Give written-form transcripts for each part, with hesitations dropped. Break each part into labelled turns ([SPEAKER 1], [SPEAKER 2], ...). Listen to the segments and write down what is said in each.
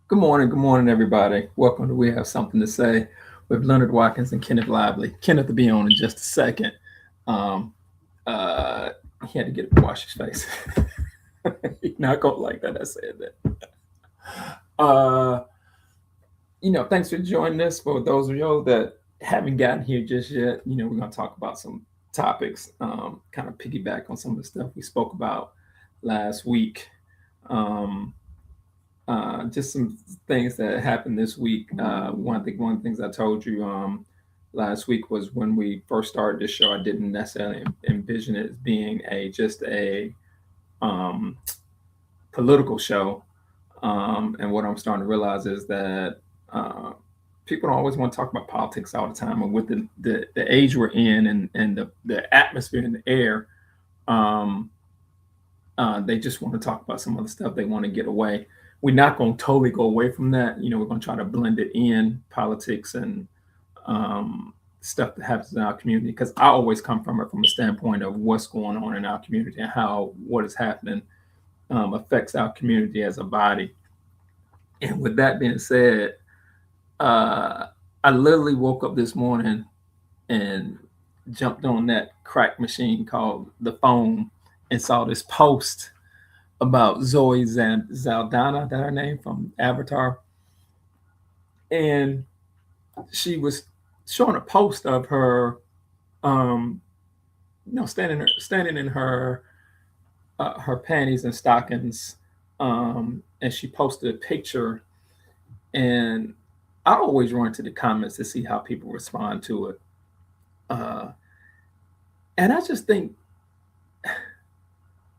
[SPEAKER 1] Good morning, everybody. Welcome to We Have Something to Say with Leonard Watkins and Kenneth Lively. Kenneth will be on in just a second. Um, uh, he had to get up and wash his face. He's not gonna like that. I said that. Uh, Thanks for joining us. For those of you that haven't gotten here just yet, we're gonna talk about some topics, kind of piggyback on some of the stuff we spoke about last week. Um, just some things that happened this week. One of the things I told you last week was when we first started this show, I didn't necessarily envision it as being a um, political show. And what I'm starting to realize is that uh, people don't always want to talk about politics all the time. And with the age we're in and the atmosphere in the air, um, they just want to talk about some other stuff. They want to get away. We're not going to totally go away from that. We're going to try to blend it in politics and stuff that happens in our community. Because I always come from it from a standpoint of what's going on in our community and how what is happening affects our community as a body. And with that being said, I literally woke up this morning and jumped on that crack machine called the phone and saw this post about Zoe Zaldana, that her name from Avatar, and she was showing a post of her, um, standing in her panties and stockings, and she posted a picture, and I always run to the comments to see how people respond to it, uh, and I just think,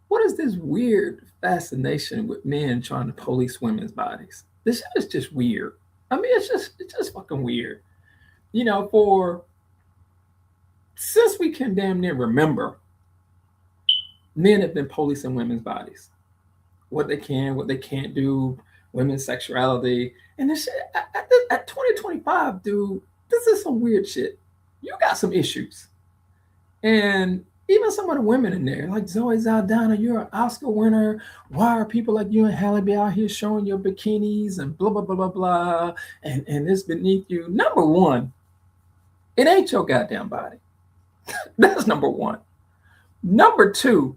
[SPEAKER 1] what is this weird fascination with men trying to police women's bodies? This shit is just weird. I mean, it's just fucking weird. For since we can damn near remember, men have been policing women's bodies, what they can, what they can't do, women's sexuality, and this shit at 2025, dude. This is some weird shit. You got some issues, and even some of the women in there, like Zoe Zaldana, you're an Oscar winner. Why are people like you and Halle be out here showing your bikinis and blah blah blah blah blah, and it's beneath you? Number one, it ain't your goddamn body. That's number one. Number two,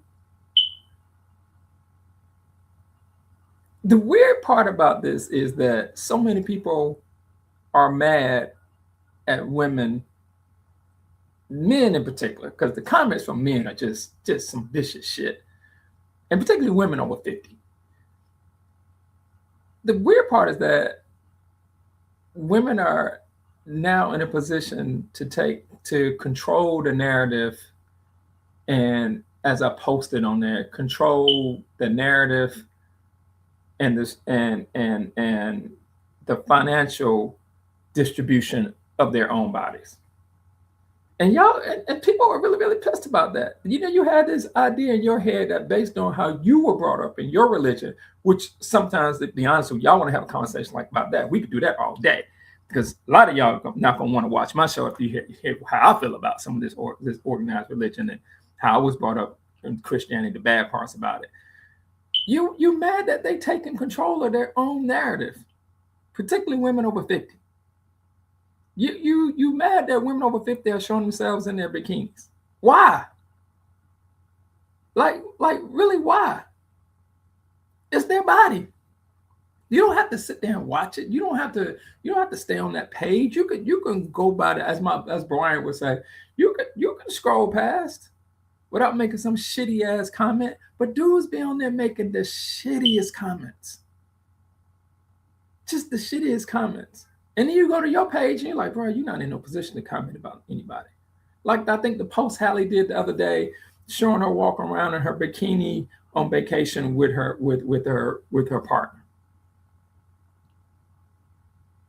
[SPEAKER 1] the weird part about this is that so many people are mad at women, men in particular, because the comments from men are just some vicious shit, and particularly women over 50. The weird part is that women are now in a position to control the narrative, and as I posted on there, control the narrative and this and the financial distribution of their own bodies. And y'all and people are really, really pissed about that. You had this idea in your head that based on how you were brought up in your religion, which sometimes, to be honest with you, y'all want to have a conversation like about that. We could do that all day. Because a lot of y'all are not gonna want to watch my show if you hear how I feel about some of this organized religion and how I was brought up in Christianity, the bad parts about it. You mad that they taking control of their own narrative, particularly women over 50. You mad that women over 50 are showing themselves in their bikinis? Why? Like really, why? It's their body. You don't have to sit there and watch it. You don't have to stay on that page. You can go by it, as Brian would say. You can scroll past without making some shitty ass comment. But dudes be on there making the shittiest comments. Just the shittiest comments. And then you go to your page and you're like, bro, you're not in no position to comment about anybody. Like I think the post Hallie did the other day, showing her walking around in her bikini on vacation with her partner.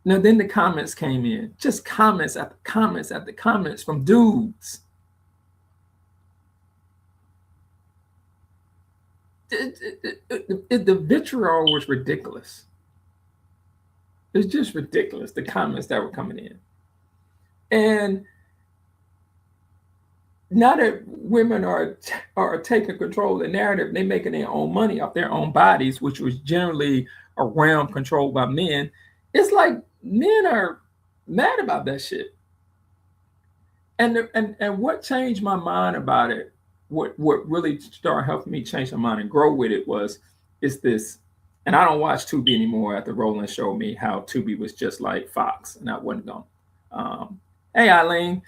[SPEAKER 1] Now then the comments came in, just comments after comments after comments from dudes. The vitriol was ridiculous. It's just ridiculous, the comments that were coming in. And now that women are taking control of the narrative, they're making their own money off their own bodies, which was generally a realm controlled by men. It's like men are mad about that shit. And what changed my mind about it, what really started helping me change my mind and grow with it is this, and I don't watch Tubi anymore after Roland showed me how Tubi was just like Fox, and I wasn't going. Hey Eileen,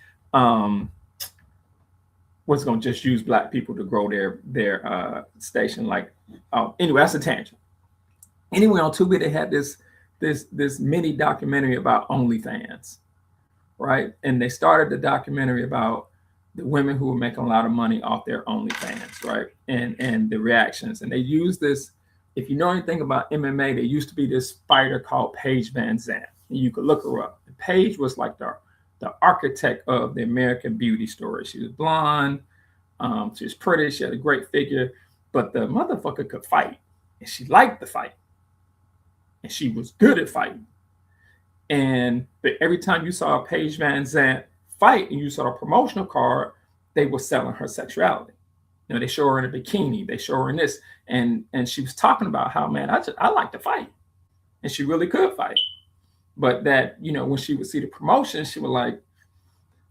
[SPEAKER 1] was going to just use black people to grow their station. Like, anyway, that's a tangent. Anyway, on Tubi they had this mini documentary about OnlyFans. Right. And they started the documentary about the women who were making a lot of money off their OnlyFans. Right. And the reactions. And they used this. If you know anything about MMA, there used to be this fighter called Paige Van Zandt. And you could look her up. And Paige was like the architect of the American Beauty story. She was blonde. She was pretty. She had a great figure. But the motherfucker could fight. And she liked the fight. And she was good at fighting. But every time you saw a Paige Van Zandt fight and you saw a promotional card, they were selling her sexuality. You know, they show her in a bikini, they show her in this, and she was talking about how, man, I like to fight, and she really could fight. But that, you know, when she would see the promotion, she was like,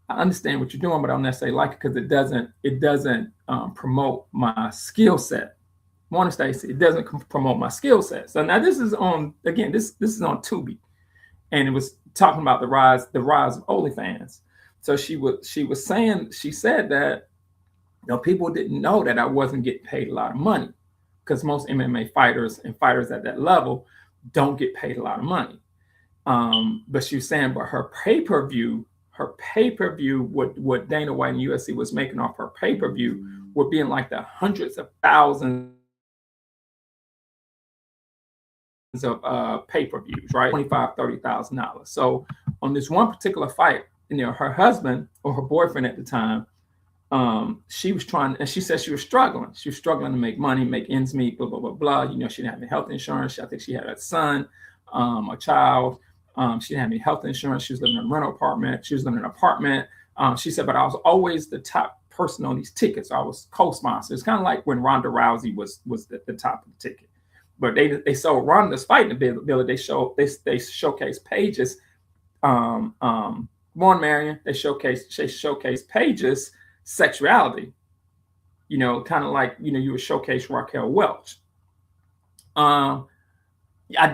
[SPEAKER 1] I understand what you're doing, but I don't necessarily like it because it doesn't promote my skill set. Morning, Stacey. It doesn't promote my skill set. So now this is on, again, this is on Tubi. And it was talking about the rise of OnlyFans. So she said that, you know, people didn't know that I wasn't getting paid a lot of money because most MMA fighters and fighters at that level don't get paid a lot of money. But she was saying, but her pay-per-view, what Dana White and UFC was making off her pay-per-view would be in like the hundreds of thousands of pay-per-views, right? $25,000-$30,000. So on this one particular fight, you know, her husband or her boyfriend at the time, she was trying, and she said she was struggling. She was struggling to make money, make ends meet, blah, blah, blah, blah. You know, she didn't have any health insurance. I think she had a son, a child. She didn't have any health insurance. She was living in a rental apartment. She was living in an apartment. She said, but I was always the top person on these tickets. I was co-sponsor. It's kind of like when Ronda Rousey was at the top of the ticket. But they sold Ronda's fighting ability. They showcased Paige's Marion. They showcased Paige's sexuality. You know, kind of like, you know, you would showcase Raquel Welch. I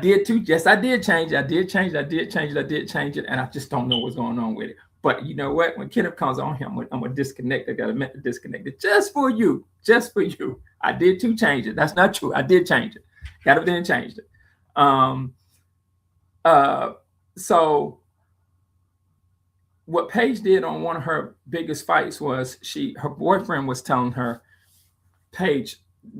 [SPEAKER 1] did too. Yes, I did change it. I did change it, and I just don't know what's going on with it. But you know what? When Kenneth comes on here, I'm gonna disconnect. I got to disconnect it just for you. I did too change it. That's not true. I did change it. Got it, then changed it. So what Paige did on one of her biggest fights was her boyfriend was telling her, Paige,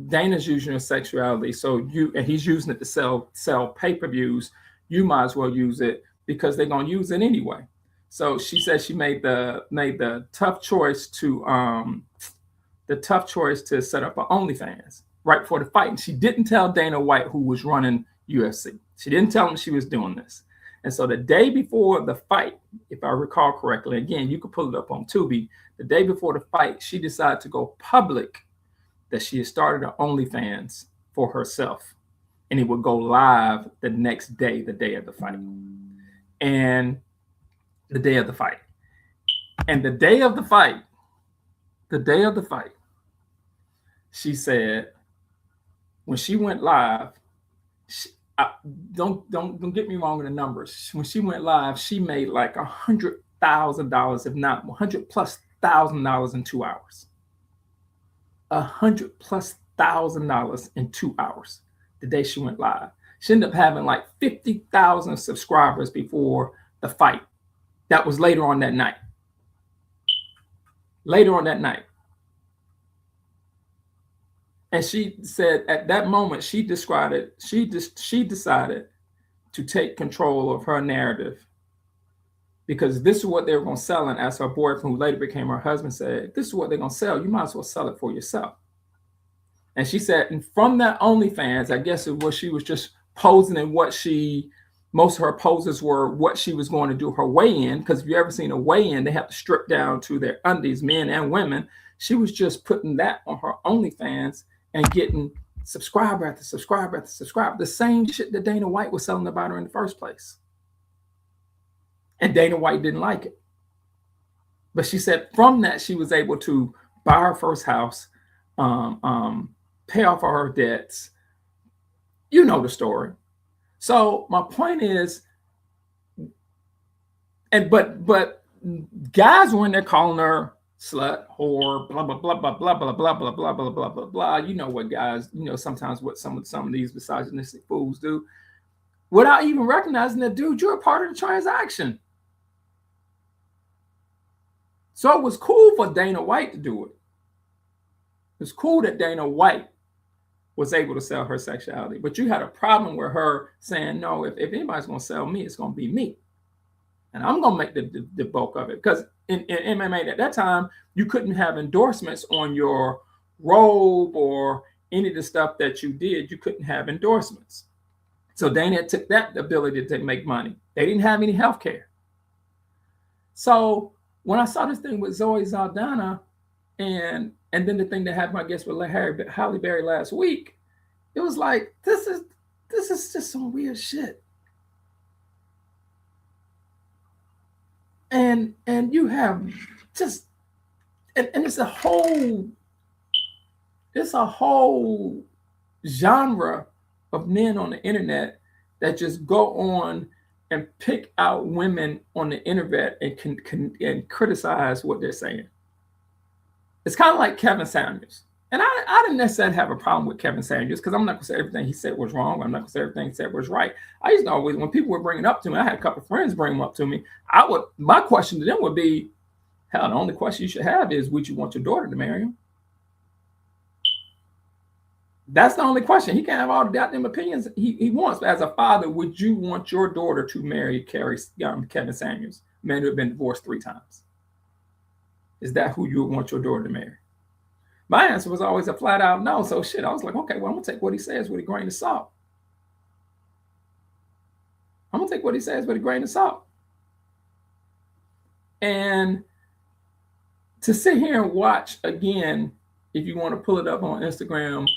[SPEAKER 1] Dana's using your sexuality, and he's using it to sell pay-per-views. You might as well use it because they're gonna use it anyway. So she said she made the tough choice to set up an OnlyFans right before the fight. And she didn't tell Dana White, who was running UFC. She didn't tell him she was doing this. And so the day before the fight, if I recall correctly, again, you could pull it up on Tubi, the day before the fight, she decided to go public that she had started an OnlyFans for herself. And it would go live the next day, the day of the fight. And the day of the fight. She said, when she went live, don't get me wrong in the numbers. When she went live, she made like $100,000, if not $100,000+ in 2 hours. $100,000+ in 2 hours. The day she went live, she ended up having like 50,000 subscribers before the fight. That was later on that night. And she said at that moment, she decided to take control of her narrative, because this is what they were going to sell. And as her boyfriend, who later became her husband, said, this is what they're going to sell. You might as well sell it for yourself. And she said, and from that OnlyFans, I guess it was, she was just posing in most of her poses were what she was going to do her weigh-in. Because if you ever seen a weigh-in, they have to strip down to their undies, men and women. She was just putting that on her OnlyFans and getting subscriber after subscriber after subscriber. The same shit that Dana White was selling about her in the first place. And Dana White didn't like it. But she said from that, she was able to buy her first house, pay off all her debts. You know the story. So my point is, but guys were in there calling her slut, whore, blah blah blah blah blah blah blah blah blah blah blah blah blah. You know what guys, sometimes what some of these misogynistic fools do, without even recognizing that, dude, you're a part of the transaction. So it was cool for Dana White to do it. It was cool that Dana White was able to sell her sexuality, but you had a problem with her saying, no, if anybody's going to sell me, it's going to be me. And I'm going to make the bulk of it. Because in MMA at that time, you couldn't have endorsements on your robe or any of the stuff that you did. You couldn't have endorsements. So Dana took that ability to make money. They didn't have any health care. So when I saw this thing with Zoe Saldana and then the thing that happened, I guess, with Halle Berry last week, it was like, this is just some weird shit. And you have just, and it's a whole genre of men on the internet that just go on and pick out women on the internet and criticize what they're saying. It's kind of like Kevin Samuels. And I didn't necessarily have a problem with Kevin Samuels because I'm not going to say everything he said was wrong. I'm not going to say everything he said was right. I used to always, when people were bringing it up to me, I had a couple of friends bring them up to me. My question to them would be, hell, the only question you should have is, would you want your daughter to marry him? That's the only question. He can't have all the goddamn opinions he wants. But as a father, would you want your daughter to marry Kevin Samuels, a man who had been divorced 3 times? Is that who you would want your daughter to marry? My answer was always a flat out no. So shit, I was like, okay, well, I'm gonna take what he says with a grain of salt. And to sit here and watch again, if you want to pull it up on Instagram,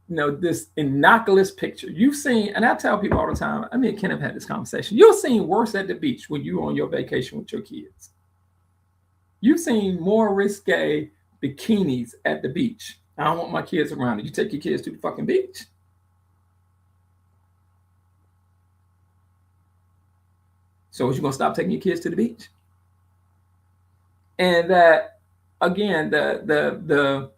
[SPEAKER 1] this innocuous picture you've seen, and I tell people all the time, I mean, Kenneth had this conversation. You've seen worse at the beach when you're on your vacation with your kids. You've seen more risque bikinis at the beach. I don't want my kids around it. You take your kids to the fucking beach. So is you gonna stop taking your kids to the beach? And that again, the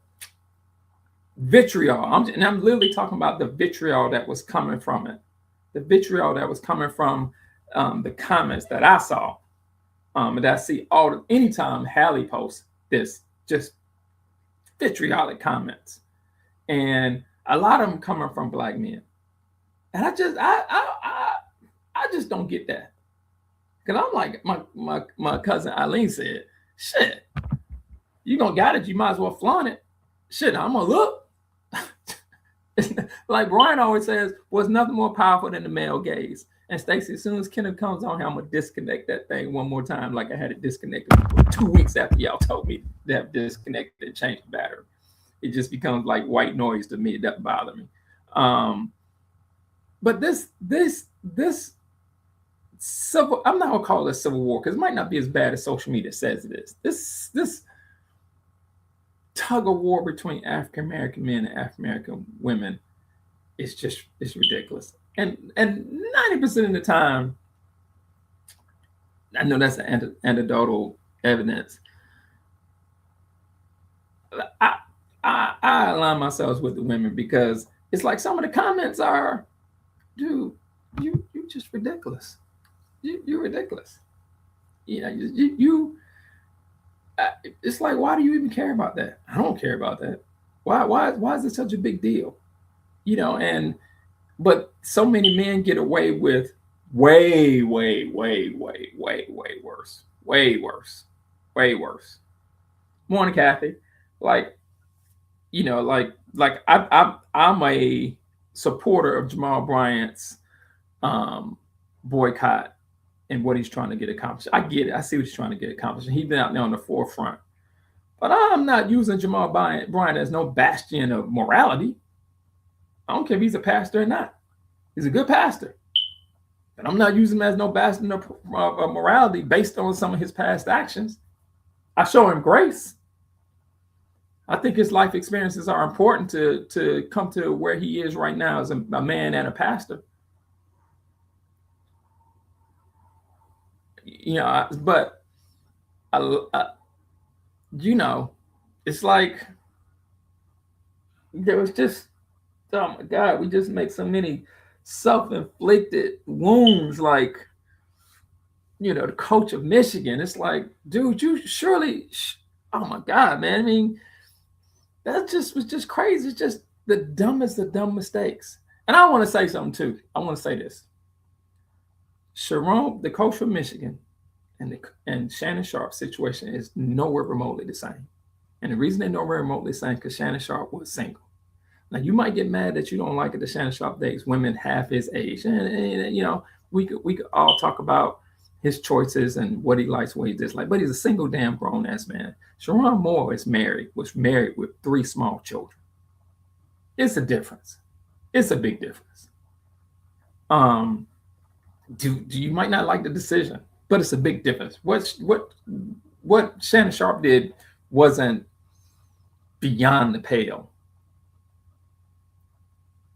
[SPEAKER 1] vitriol. I'm literally talking about the vitriol that was coming from it. The vitriol that was coming from the comments that I saw. And I see anytime Halle posts this, just vitriolic comments, and a lot of them coming from Black men, and I just don't get that, because I'm like my cousin Eileen said, shit, you gonna got it, you might as well flaunt it. Shit, I'm gonna look. Like Brian always says, was nothing more powerful than the male gaze. And Stacey, as soon as Kenneth comes on here, I'm gonna disconnect that thing one more time, like I had it disconnected 2 weeks after y'all told me to have disconnected and changed the battery. It just becomes like white noise to me. It doesn't bother me. But this civil, I'm not gonna call it a civil war because it might not be as bad as social media says it is. This tug of war between African American men and African American women is it's ridiculous. And 90% of the time, I know that's anecdotal evidence. I align myself with the women because it's like some of the comments are, dude, you just ridiculous. You're ridiculous. It's like, why do you even care about that? I don't care about that. Why is it such a big deal? But so many men get away with way worse. Morning, Kathy. I'm a supporter of Jamal Bryant's boycott and what he's trying to get accomplished. I get it. I see what he's trying to get accomplished. He's been out there on the forefront. But I'm not using Jamal Bryant as no bastion of morality. I don't care if he's a pastor or not. He's a good pastor. But I'm not using him as no bastard of morality based on some of his past actions. I show him grace. I think his life experiences are important to come to where he is right now as a man and a pastor. You know, but you know, it's like there was just, oh my God, we just make so many self-inflicted wounds. Like, you know, the coach of Michigan. It's like, dude, you surely, oh my God, man. I mean, that just was just crazy. It's just the dumbest of dumb mistakes. And I want to say something too. I want to say this. Sharon, the coach from Michigan, and Shannon Sharp's situation is nowhere remotely the same. And the reason they're nowhere remotely the same because Shannon Sharp was single. Now you might get mad that you don't like it that Shannon Sharp dates women half his age, and you know we could all talk about his choices and what he likes, what he dislikes. But he's a single damn grown ass man. Sharon Moore was married with 3 small children. It's a difference. It's a big difference. Do you might not like the decision, but it's a big difference. What Shannon Sharp did wasn't beyond the pale.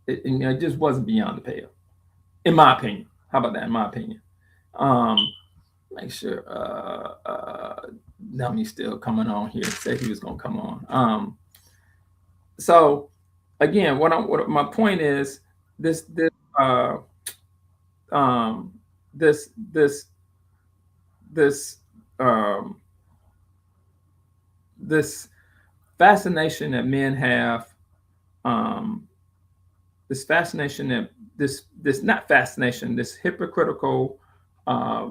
[SPEAKER 1] It just wasn't beyond the pale, in my opinion. How about that? In my opinion. Make sure Dummy's still coming on here. Said he was gonna come on. So again, what my point is this this fascination that men have, this fascination that this not fascination, this hypocritical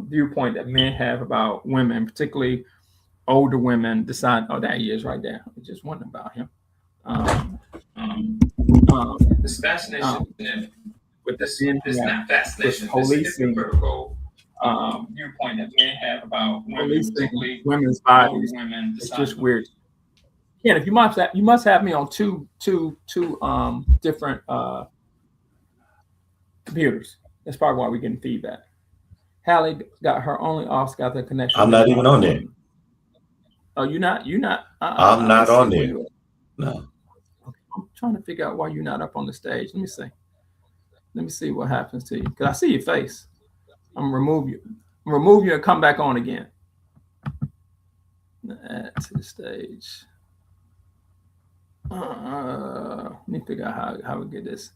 [SPEAKER 1] viewpoint that men have about women, particularly older women, decide, oh, there he is right there. I just wondering about him. This fascination with this not fascination, this policing viewpoint that men have about women, particularly women's bodies. It's just weird. Kenneth, you must have me on two different computers. That's probably why we're getting feedback. Hallie got her only Oscar connection.
[SPEAKER 2] I'm not even on there.
[SPEAKER 1] Oh, you're not?
[SPEAKER 2] I'm not on there. No.
[SPEAKER 1] Okay, I'm trying to figure out why you're not up on the stage. Let me see. Let me see what happens to you. Because I see your face. I'm gonna remove you. Remove you and come back on again. Add to the stage. Let me figure out how we get this.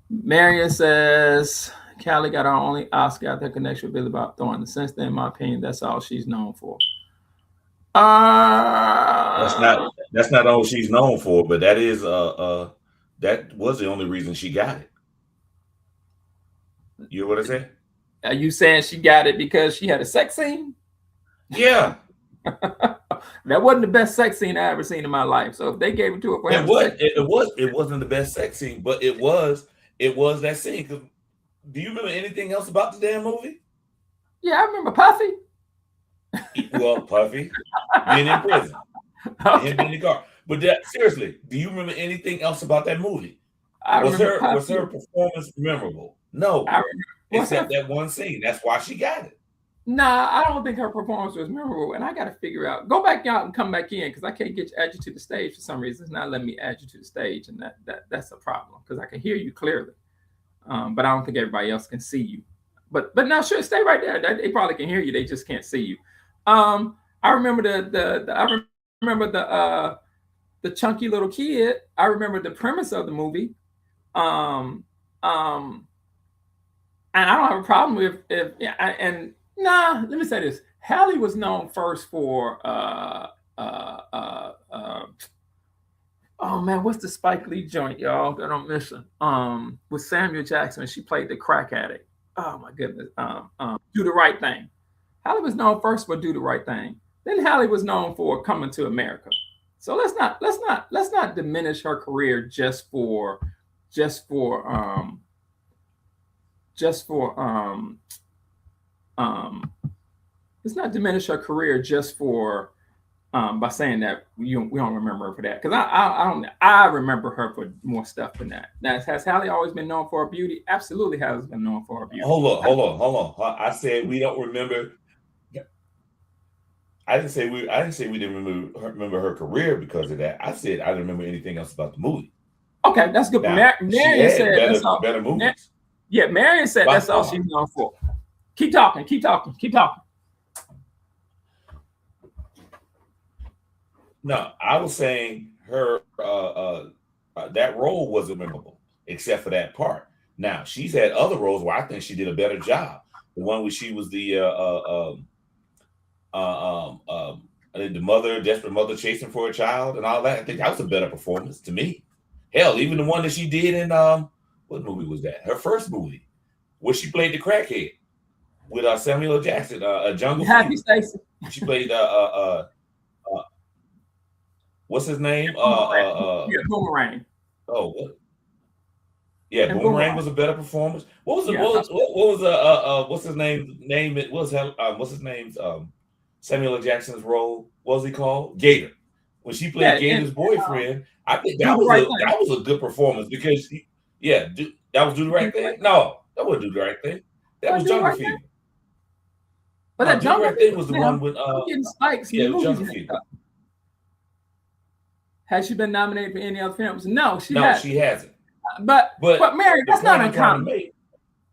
[SPEAKER 1] Marion says Callie got her only Oscar out there connection with Billy Bob Thornton. Since then, in my opinion, that's all she's known for.
[SPEAKER 2] That's not all she's known for, but that is that was the only reason she got it. You know what I said?
[SPEAKER 1] Are you saying she got it because she had a sex scene?
[SPEAKER 2] Yeah.
[SPEAKER 1] That wasn't the best sex scene I ever seen in my life. So if they gave it to her for
[SPEAKER 2] it wasn't the best sex scene, but it was that scene. Do you remember anything else about the damn movie?
[SPEAKER 1] Yeah, I remember Puffy.
[SPEAKER 2] Well, Puffy being in prison, okay. Him in the car. But seriously, do you remember anything else about that movie? Was her performance memorable? No, except that one scene. That's why she got it.
[SPEAKER 1] Nah, I don't think her performance was memorable, and I got to figure out. Go back out and come back in because I can't add you to the stage for some reason. It's not letting me add you to the stage, and that's a problem because I can hear you clearly, but I don't think everybody else can see you. But no, sure, stay right there. They probably can hear you. They just can't see you. I remember the chunky little kid. I remember the premise of the movie. And I don't have a problem with let me say this. Hallie was known first for oh man, what's the Spike Lee joint, y'all? That I'm missing. With Samuel Jackson, she played the crack addict. Oh my goodness. Do the Right Thing. Hallie was known first for Do the Right Thing. Then Hallie was known for Coming to America. So let's not diminish her career just for let's not diminish her career just for by saying that we don't remember her for that, because I remember her for more stuff than that. Now, has Halle always been known for her beauty? Absolutely has been known for her beauty.
[SPEAKER 2] Hold on. I said we don't remember. I didn't say we didn't remember her career because of that. I said I didn't remember anything else about the movie.
[SPEAKER 1] Okay, that's good.
[SPEAKER 2] Now,
[SPEAKER 1] Marion said that's all.
[SPEAKER 2] Better movies.
[SPEAKER 1] Yeah, Marion said that's all she's known for. Keep talking.
[SPEAKER 2] No, I was saying her that role wasn't memorable, except for that part. Now, she's had other roles where I think she did a better job. The one where she was the desperate mother chasing for a child and all that. I think that was a better performance to me. Hell, even the one that she did in what movie was that? Her first movie, where she played the crackhead with Samuel L. Jackson, Jungle
[SPEAKER 1] Happy Stacy.
[SPEAKER 2] She played what's his name?
[SPEAKER 1] Boomerang.
[SPEAKER 2] Oh, what? Yeah, Boomerang was a better performance. What was what's his name? What's his name's Samuel L. Jackson's role? What was he called? Gator. When she played Gator's boyfriend, I think that was a good performance because that was Do the Right Thing. No, that wasn't Do the Right Thing. That was Jungle Fever.
[SPEAKER 1] But that
[SPEAKER 2] Do the Right Thing was the one with
[SPEAKER 1] getting spikes.
[SPEAKER 2] Yeah, Jungle Fever.
[SPEAKER 1] Has she been nominated for any other films? No, she
[SPEAKER 2] hasn't.
[SPEAKER 1] But Mary, that's not uncommon.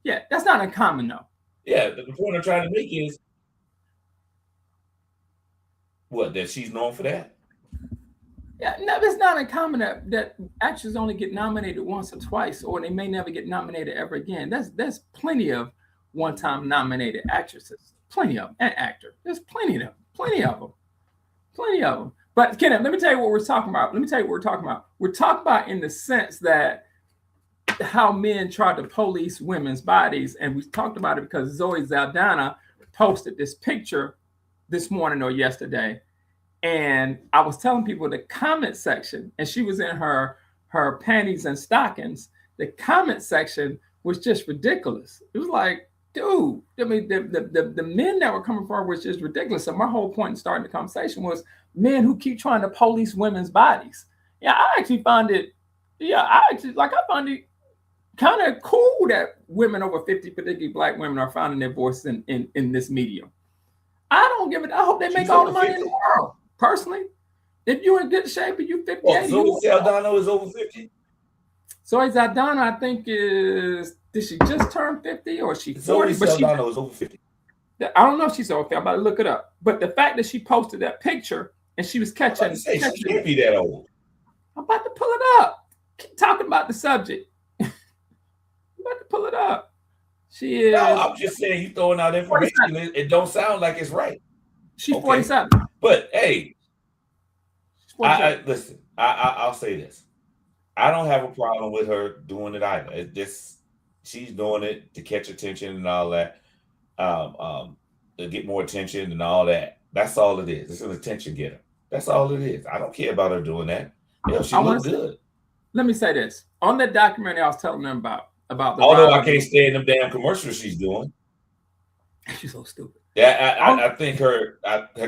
[SPEAKER 1] Yeah, that's not uncommon though.
[SPEAKER 2] Yeah, the point I'm trying to make is that she's known for that.
[SPEAKER 1] Yeah, no, it's not uncommon that actors only get nominated once or twice, or they may never get nominated ever again. There's plenty of one-time nominated actresses, plenty of them, and actor. There's plenty of them. But Kenneth, let me tell you what we're talking about. We're talking about in the sense that how men try to police women's bodies, and we talked about it because Zoe Saldana posted this picture this morning or yesterday. And I was telling people the comment section, and she was in her panties and stockings. The comment section was just ridiculous. It was like, dude, I mean, the men that were coming forward was just ridiculous. So my whole point in starting the conversation was men who keep trying to police women's bodies. Yeah, I actually found it kind of cool that women over 50, particularly Black women, are finding their voices in this medium. I don't give it. I hope they make all the money in the world. Personally, if you're in good shape and you're 50,
[SPEAKER 2] Zoe Saldana is over 50.
[SPEAKER 1] Zoe Saldana, I think did she just turn 50 or is she 40?
[SPEAKER 2] Zoe Saldana is over 50.
[SPEAKER 1] I don't know if she's over 50. I'm about to look it up. But the fact that she posted that picture and she was catching.
[SPEAKER 2] She can't be that old.
[SPEAKER 1] I'm about to pull it up. Keep talking about the subject. I'm about to pull it up. She is.
[SPEAKER 2] No, I'm just saying you throwing out information. It don't sound like it's right.
[SPEAKER 1] She's 47.
[SPEAKER 2] But hey, listen. I'll say this. I don't have a problem with her doing it either. She's doing it to catch attention and all that, to get more attention and all that. That's all it is. It's an attention getter. That's all it is. I don't care about her doing that. She looks good.
[SPEAKER 1] Let me say this. On that documentary I was telling them about the
[SPEAKER 2] although I can't stand them damn commercials she's doing.
[SPEAKER 1] She's so stupid.
[SPEAKER 2] Yeah, I think her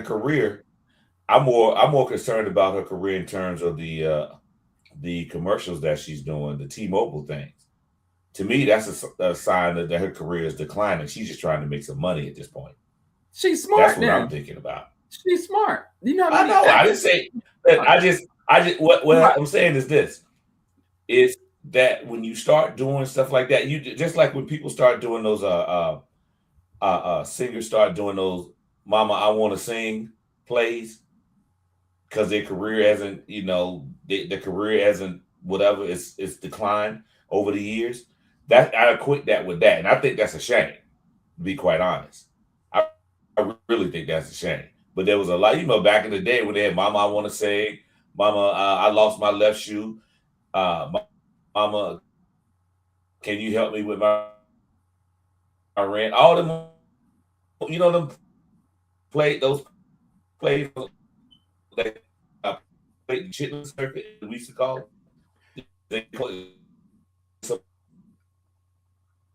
[SPEAKER 2] career. I'm more concerned about her career in terms of the commercials that she's doing, the T-Mobile things. To me, that's a sign that her career is declining. She's just trying to make some money at this point.
[SPEAKER 1] She's smart.
[SPEAKER 2] That's what I'm thinking about.
[SPEAKER 1] She's smart. You know.
[SPEAKER 2] I know. I didn't say. I just. What I'm saying is this: is that when you start doing stuff like that, you just like when people start doing those singers start doing those "Mama, I Want to Sing" plays because their career hasn't, their career hasn't whatever it's declined over the years. That I equate that with that, and I think that's a shame. To be quite honest, I really think that's a shame. But there was a lot, back in the day when they had "Mama, I Want to Sing," "Mama, I Lost My Left Shoe," "Mama, can you help me with my rent?" All them, them those plays that played the chitlin circuit, we used to call it. They play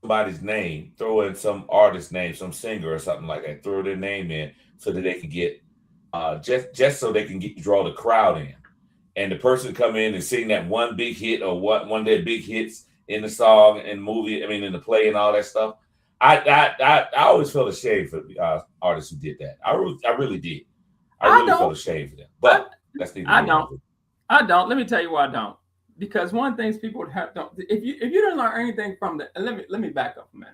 [SPEAKER 2] somebody's name, throw in some artist's name, some singer or something like that, throw their name in so that they can get just so they can draw the crowd in, and the person come in and sing that one big hit or one of their big hits in the song and movie. I mean, in the play and all that stuff. I always felt ashamed for artists who did that. I really did. I really felt ashamed for them. But that's the
[SPEAKER 1] I don't. Let me tell you why I don't. Because one thing people don't. If you don't learn anything from the, let me back up a minute.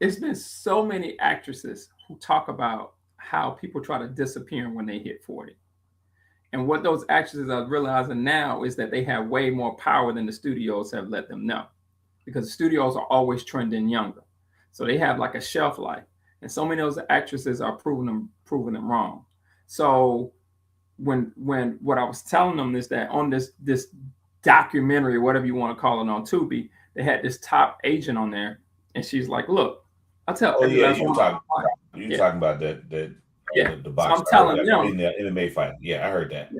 [SPEAKER 1] It's been so many actresses who talk about how people try to disappear when they hit 40. And what those actresses are realizing now is that they have way more power than the studios have let them know, because the studios are always trending younger. So they have like a shelf life. And so many of those actresses are proving them wrong. So when what I was telling them is that on this documentary, whatever you want to call it, on Tubi, they had this top agent on there, and she's like, "Look, I'll tell."
[SPEAKER 2] Oh yeah, you talking about that.
[SPEAKER 1] Yeah,
[SPEAKER 2] the box.
[SPEAKER 1] So I'm telling them
[SPEAKER 2] in the MMA fight. Yeah, I heard that.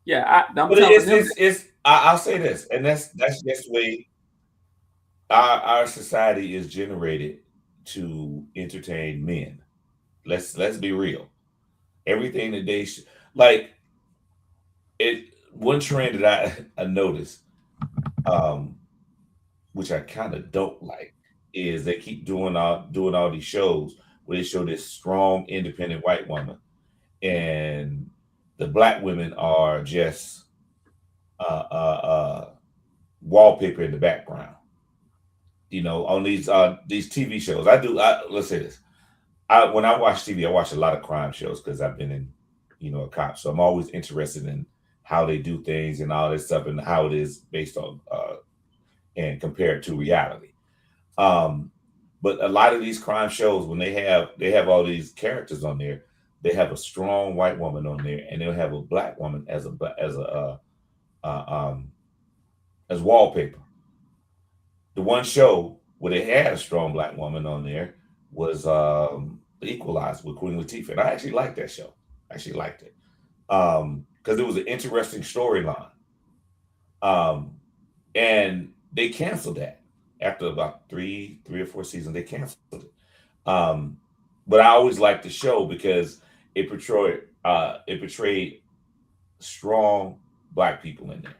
[SPEAKER 1] Yeah.
[SPEAKER 2] But it's I'll say this, and that's just the way our society is generated to entertain men. Let's be real. Everything that they like it. One trend that I noticed, which I kind of don't like, is they keep doing all these shows where they show this strong, independent white woman, and the black women are just wallpaper in the background. You know, on these TV shows. Let's say this. When I watch TV, I watch a lot of crime shows because I've been in, a cop. So I'm always interested in how they do things and all this stuff and how it is based on and compared to reality. But a lot of these crime shows, when they have all these characters on there, they have a strong white woman on there, and they'll have a black woman as wallpaper. The one show where they had a strong black woman on there was The Equalizer with Queen Latifah, and I actually liked that show. I actually liked it because it was an interesting storyline. And they canceled that after about three or four seasons. They canceled it. But I always liked the show because it portrayed strong black people in there.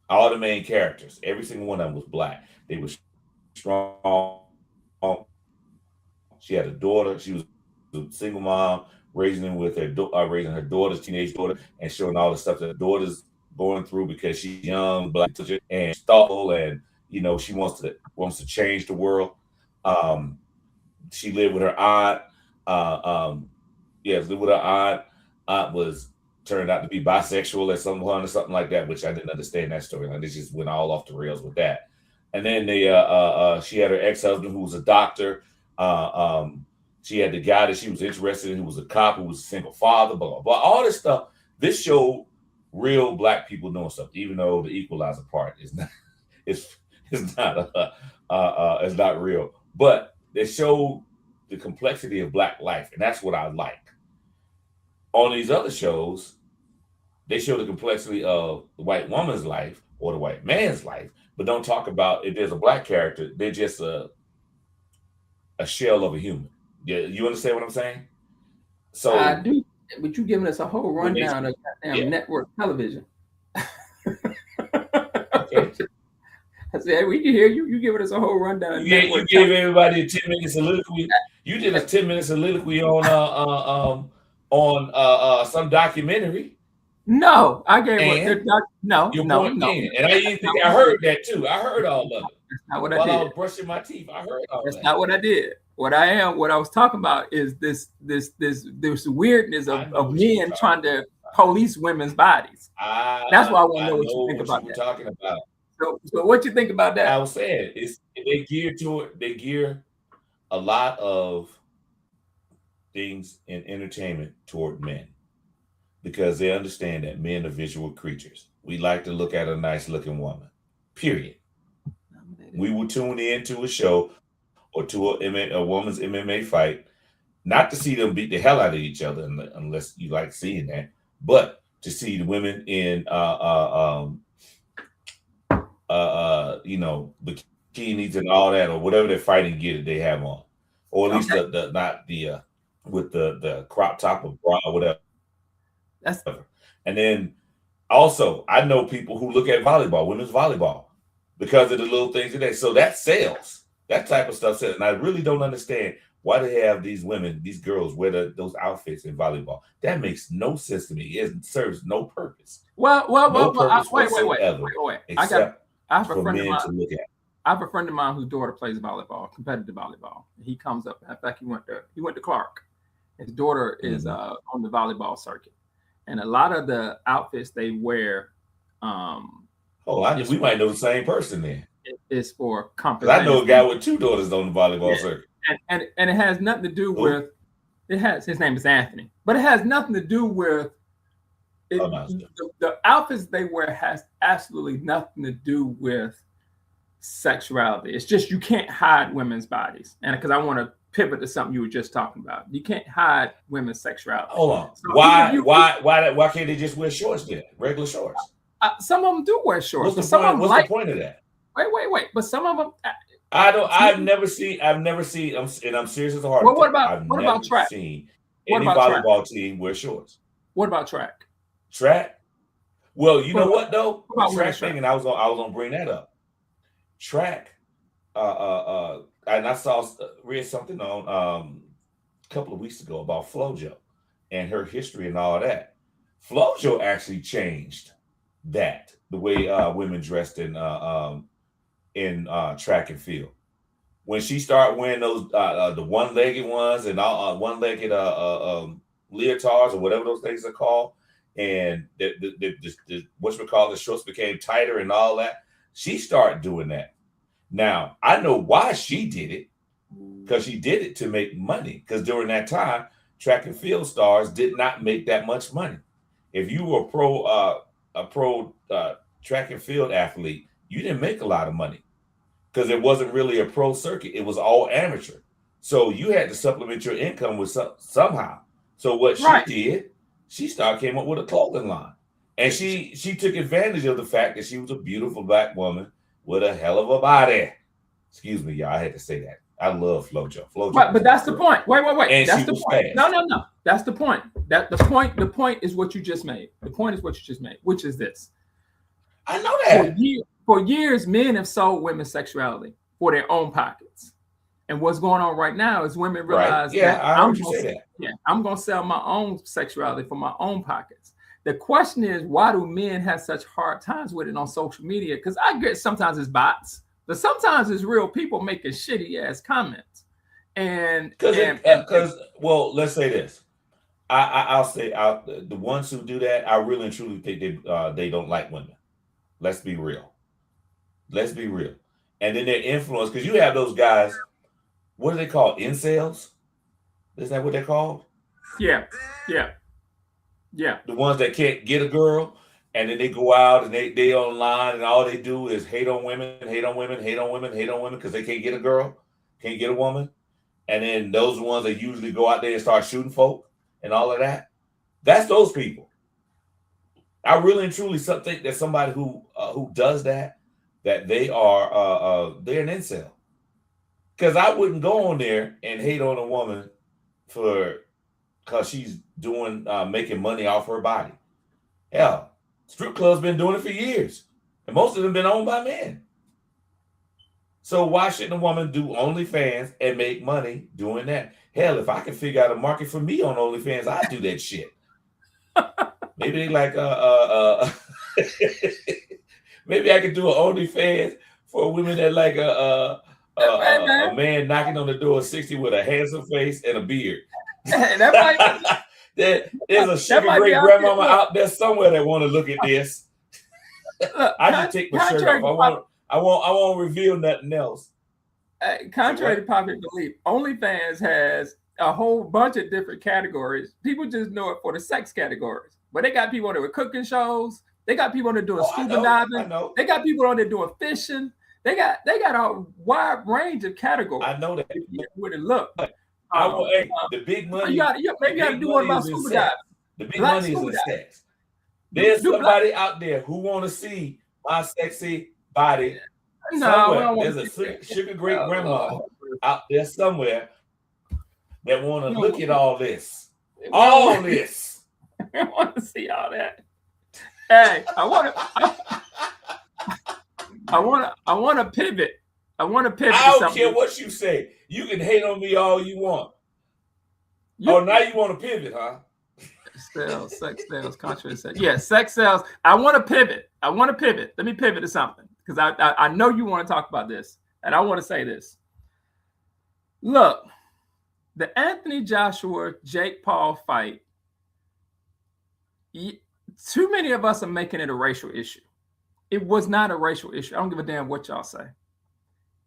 [SPEAKER 2] All the main characters, every single one of them was black. They were strong. She had a daughter. She was a single mom, raising her daughter's teenage daughter, and showing all the stuff that the daughter's going through because she's young, black, and thoughtful, and she wants to change the world. She lived with her aunt. Lived with her aunt. Aunt was turned out to be bisexual at some point or something like that, which I didn't understand that storyline. They just went all off the rails with that. And then she had her ex-husband who was a doctor. She had the guy that she was interested in who was a cop, who was a single father, blah, blah, blah. All this stuff. This showed real black people doing stuff, even though the Equalizer part is not it's not real. But they showed the complexity of black life, and that's what I like. On these other shows, they show the complexity of the white woman's life or the white man's life, but don't talk about if there's a black character, they're just a shell of a human. Yeah, you understand what I'm saying? So
[SPEAKER 1] I do, but you giving us a whole rundown of goddamn network television.
[SPEAKER 2] Okay.
[SPEAKER 1] I said we can hear you. You giving us a whole rundown.
[SPEAKER 2] You gave everybody a 10 minutes soliloquy. You did a 10 minutes soliloquy on some documentary.
[SPEAKER 1] No, I gave no.
[SPEAKER 2] And I heard that too. I heard all of it.
[SPEAKER 1] That's not what
[SPEAKER 2] While
[SPEAKER 1] I did.
[SPEAKER 2] I was brushing my teeth, I heard all
[SPEAKER 1] That's
[SPEAKER 2] that.
[SPEAKER 1] not what I did. What I was talking about is this weirdness of men trying to police women's bodies. That's why I want to know what you think about that.
[SPEAKER 2] Talking about.
[SPEAKER 1] So what you think about that?
[SPEAKER 2] I was saying they gear a lot of things in entertainment toward men because they understand that men are visual creatures. We like to look at a nice looking woman. Period. We will tune into a show or to a woman's MMA fight, not to see them beat the hell out of each other unless you like seeing that, but to see the women in bikinis and all that, or whatever their fighting gear that they have on, or at least with the crop top or bra or whatever.
[SPEAKER 1] That's
[SPEAKER 2] And then also, I know people who look at volleyball, women's volleyball, because of the little things today. So that sells. That type of stuff sells. And I really don't understand why they have these women, these girls wear those outfits in volleyball. That makes no sense to me. It serves no purpose.
[SPEAKER 1] Well,
[SPEAKER 2] purpose
[SPEAKER 1] wait.
[SPEAKER 2] except
[SPEAKER 1] I have a
[SPEAKER 2] for
[SPEAKER 1] friend of
[SPEAKER 2] men
[SPEAKER 1] mine.
[SPEAKER 2] to look at.
[SPEAKER 1] I have a friend of mine whose daughter plays volleyball, competitive volleyball. He comes up. In fact, he went to Clark. His daughter is on the volleyball circuit, and a lot of the outfits they wear.
[SPEAKER 2] We might know the same person then.
[SPEAKER 1] Is for competition.
[SPEAKER 2] I know a guy with 2 daughters on the volleyball circuit,
[SPEAKER 1] and it has nothing to do with. His name is Anthony, but it has nothing to do with. The outfits they wear has absolutely nothing to do with sexuality. It's just you can't hide women's bodies, and because I want to pivot to something you were just talking about, you can't hide women's sexuality.
[SPEAKER 2] Hold on, so why can't they just wear shorts then? Regular shorts.
[SPEAKER 1] Some of them do wear shorts.
[SPEAKER 2] What's the point of that?
[SPEAKER 1] Wait. But some of them.
[SPEAKER 2] I've never seen. And I'm serious as a heart.
[SPEAKER 1] Well, what about track?
[SPEAKER 2] Seen any volleyball team wear shorts?
[SPEAKER 1] What about track?
[SPEAKER 2] Track. Well, you know what though? Track thing, and I was gonna bring that up. Track. And I read something on a couple of weeks ago about FloJo and her history and all that. FloJo actually changed that the way women dressed in track and field. When she started wearing those the one-legged ones and all one-legged leotards or whatever those things are called, and the shorts became tighter and all that, she started doing that. Now I know why she did it, because she did it to make money. Because during that time, track and field stars did not make that much money. If you were a pro track and field athlete, you didn't make a lot of money because it wasn't really a pro circuit. It was all amateur. So you had to supplement your income with somehow. So what she did, she came up with a clothing line. And she took advantage of the fact that she was a beautiful black woman with a hell of a body. Excuse me, y'all. I had to say that. I love FloJo.
[SPEAKER 1] But that's the point. Wait.
[SPEAKER 2] And
[SPEAKER 1] that's the point.
[SPEAKER 2] Fast.
[SPEAKER 1] No. That's the point. The point is what you just made. The point is what you just made, which is this.
[SPEAKER 2] I know that.
[SPEAKER 1] For years, men have sold women's sexuality for their own pockets. And what's going on right now is women realize I'm going to sell my own sexuality for my own pockets. The question is, why do men have such hard times with it on social media? Because I get sometimes it's bots, but sometimes it's real people making shitty ass comments. And
[SPEAKER 2] well, let's say this. I'll say the ones who do that, I really and truly think they don't like women. Let's be real. And then they're influenced because you have those guys. What are they called? Incels? Is that what they're called?
[SPEAKER 1] Yeah.
[SPEAKER 2] The ones that can't get a girl, and then they go out and they online and all they do is hate on women because they can't get a girl, can't get a woman. And then those ones that usually go out there and start shooting folk and all of that. That's those people. I really and truly think that somebody who does that they are they're an incel. Because I wouldn't go on there and hate on a woman because she's doing making money off her body. Hell, strip clubs been doing it for years, and most of them been owned by men. So why shouldn't a woman do OnlyFans and make money doing that? Hell, if I can figure out a market for me on OnlyFans, I'd do that shit. Maybe they like maybe I could do an OnlyFans for women that like a man knocking on the door 60 with a handsome face and a beard. There's a sugar great grandmama out there somewhere that want to look at this. I just take my shirt off. I won't reveal nothing else.
[SPEAKER 1] Contrary to popular belief, OnlyFans has a whole bunch of different categories. People just know it for the sex categories. But they got people on there with cooking shows. They got people on there doing scuba diving. They got people on there doing fishing. They got a wide range of categories.
[SPEAKER 2] I know that.
[SPEAKER 1] Where it look.
[SPEAKER 2] The big money.
[SPEAKER 1] You got to do one about scuba diving.
[SPEAKER 2] The big money is in sex. There's somebody out there who want to see my sexy body. Somewhere. There's a sugar great grandma out there somewhere that want to look at all this. All this.
[SPEAKER 1] I want to see all that. Hey, I want to pivot. I
[SPEAKER 2] don't care what you say. You can hate on me all you want. Now you want to pivot, huh?
[SPEAKER 1] Sex sells, contrary sex. Yeah, sex sells. I want to pivot. Let me pivot to something because I know you want to talk about this, and I want to say this. Look, the Anthony Joshua Jake Paul fight. Too many of us are making it a racial issue. It was not a racial issue. I don't give a damn what y'all say.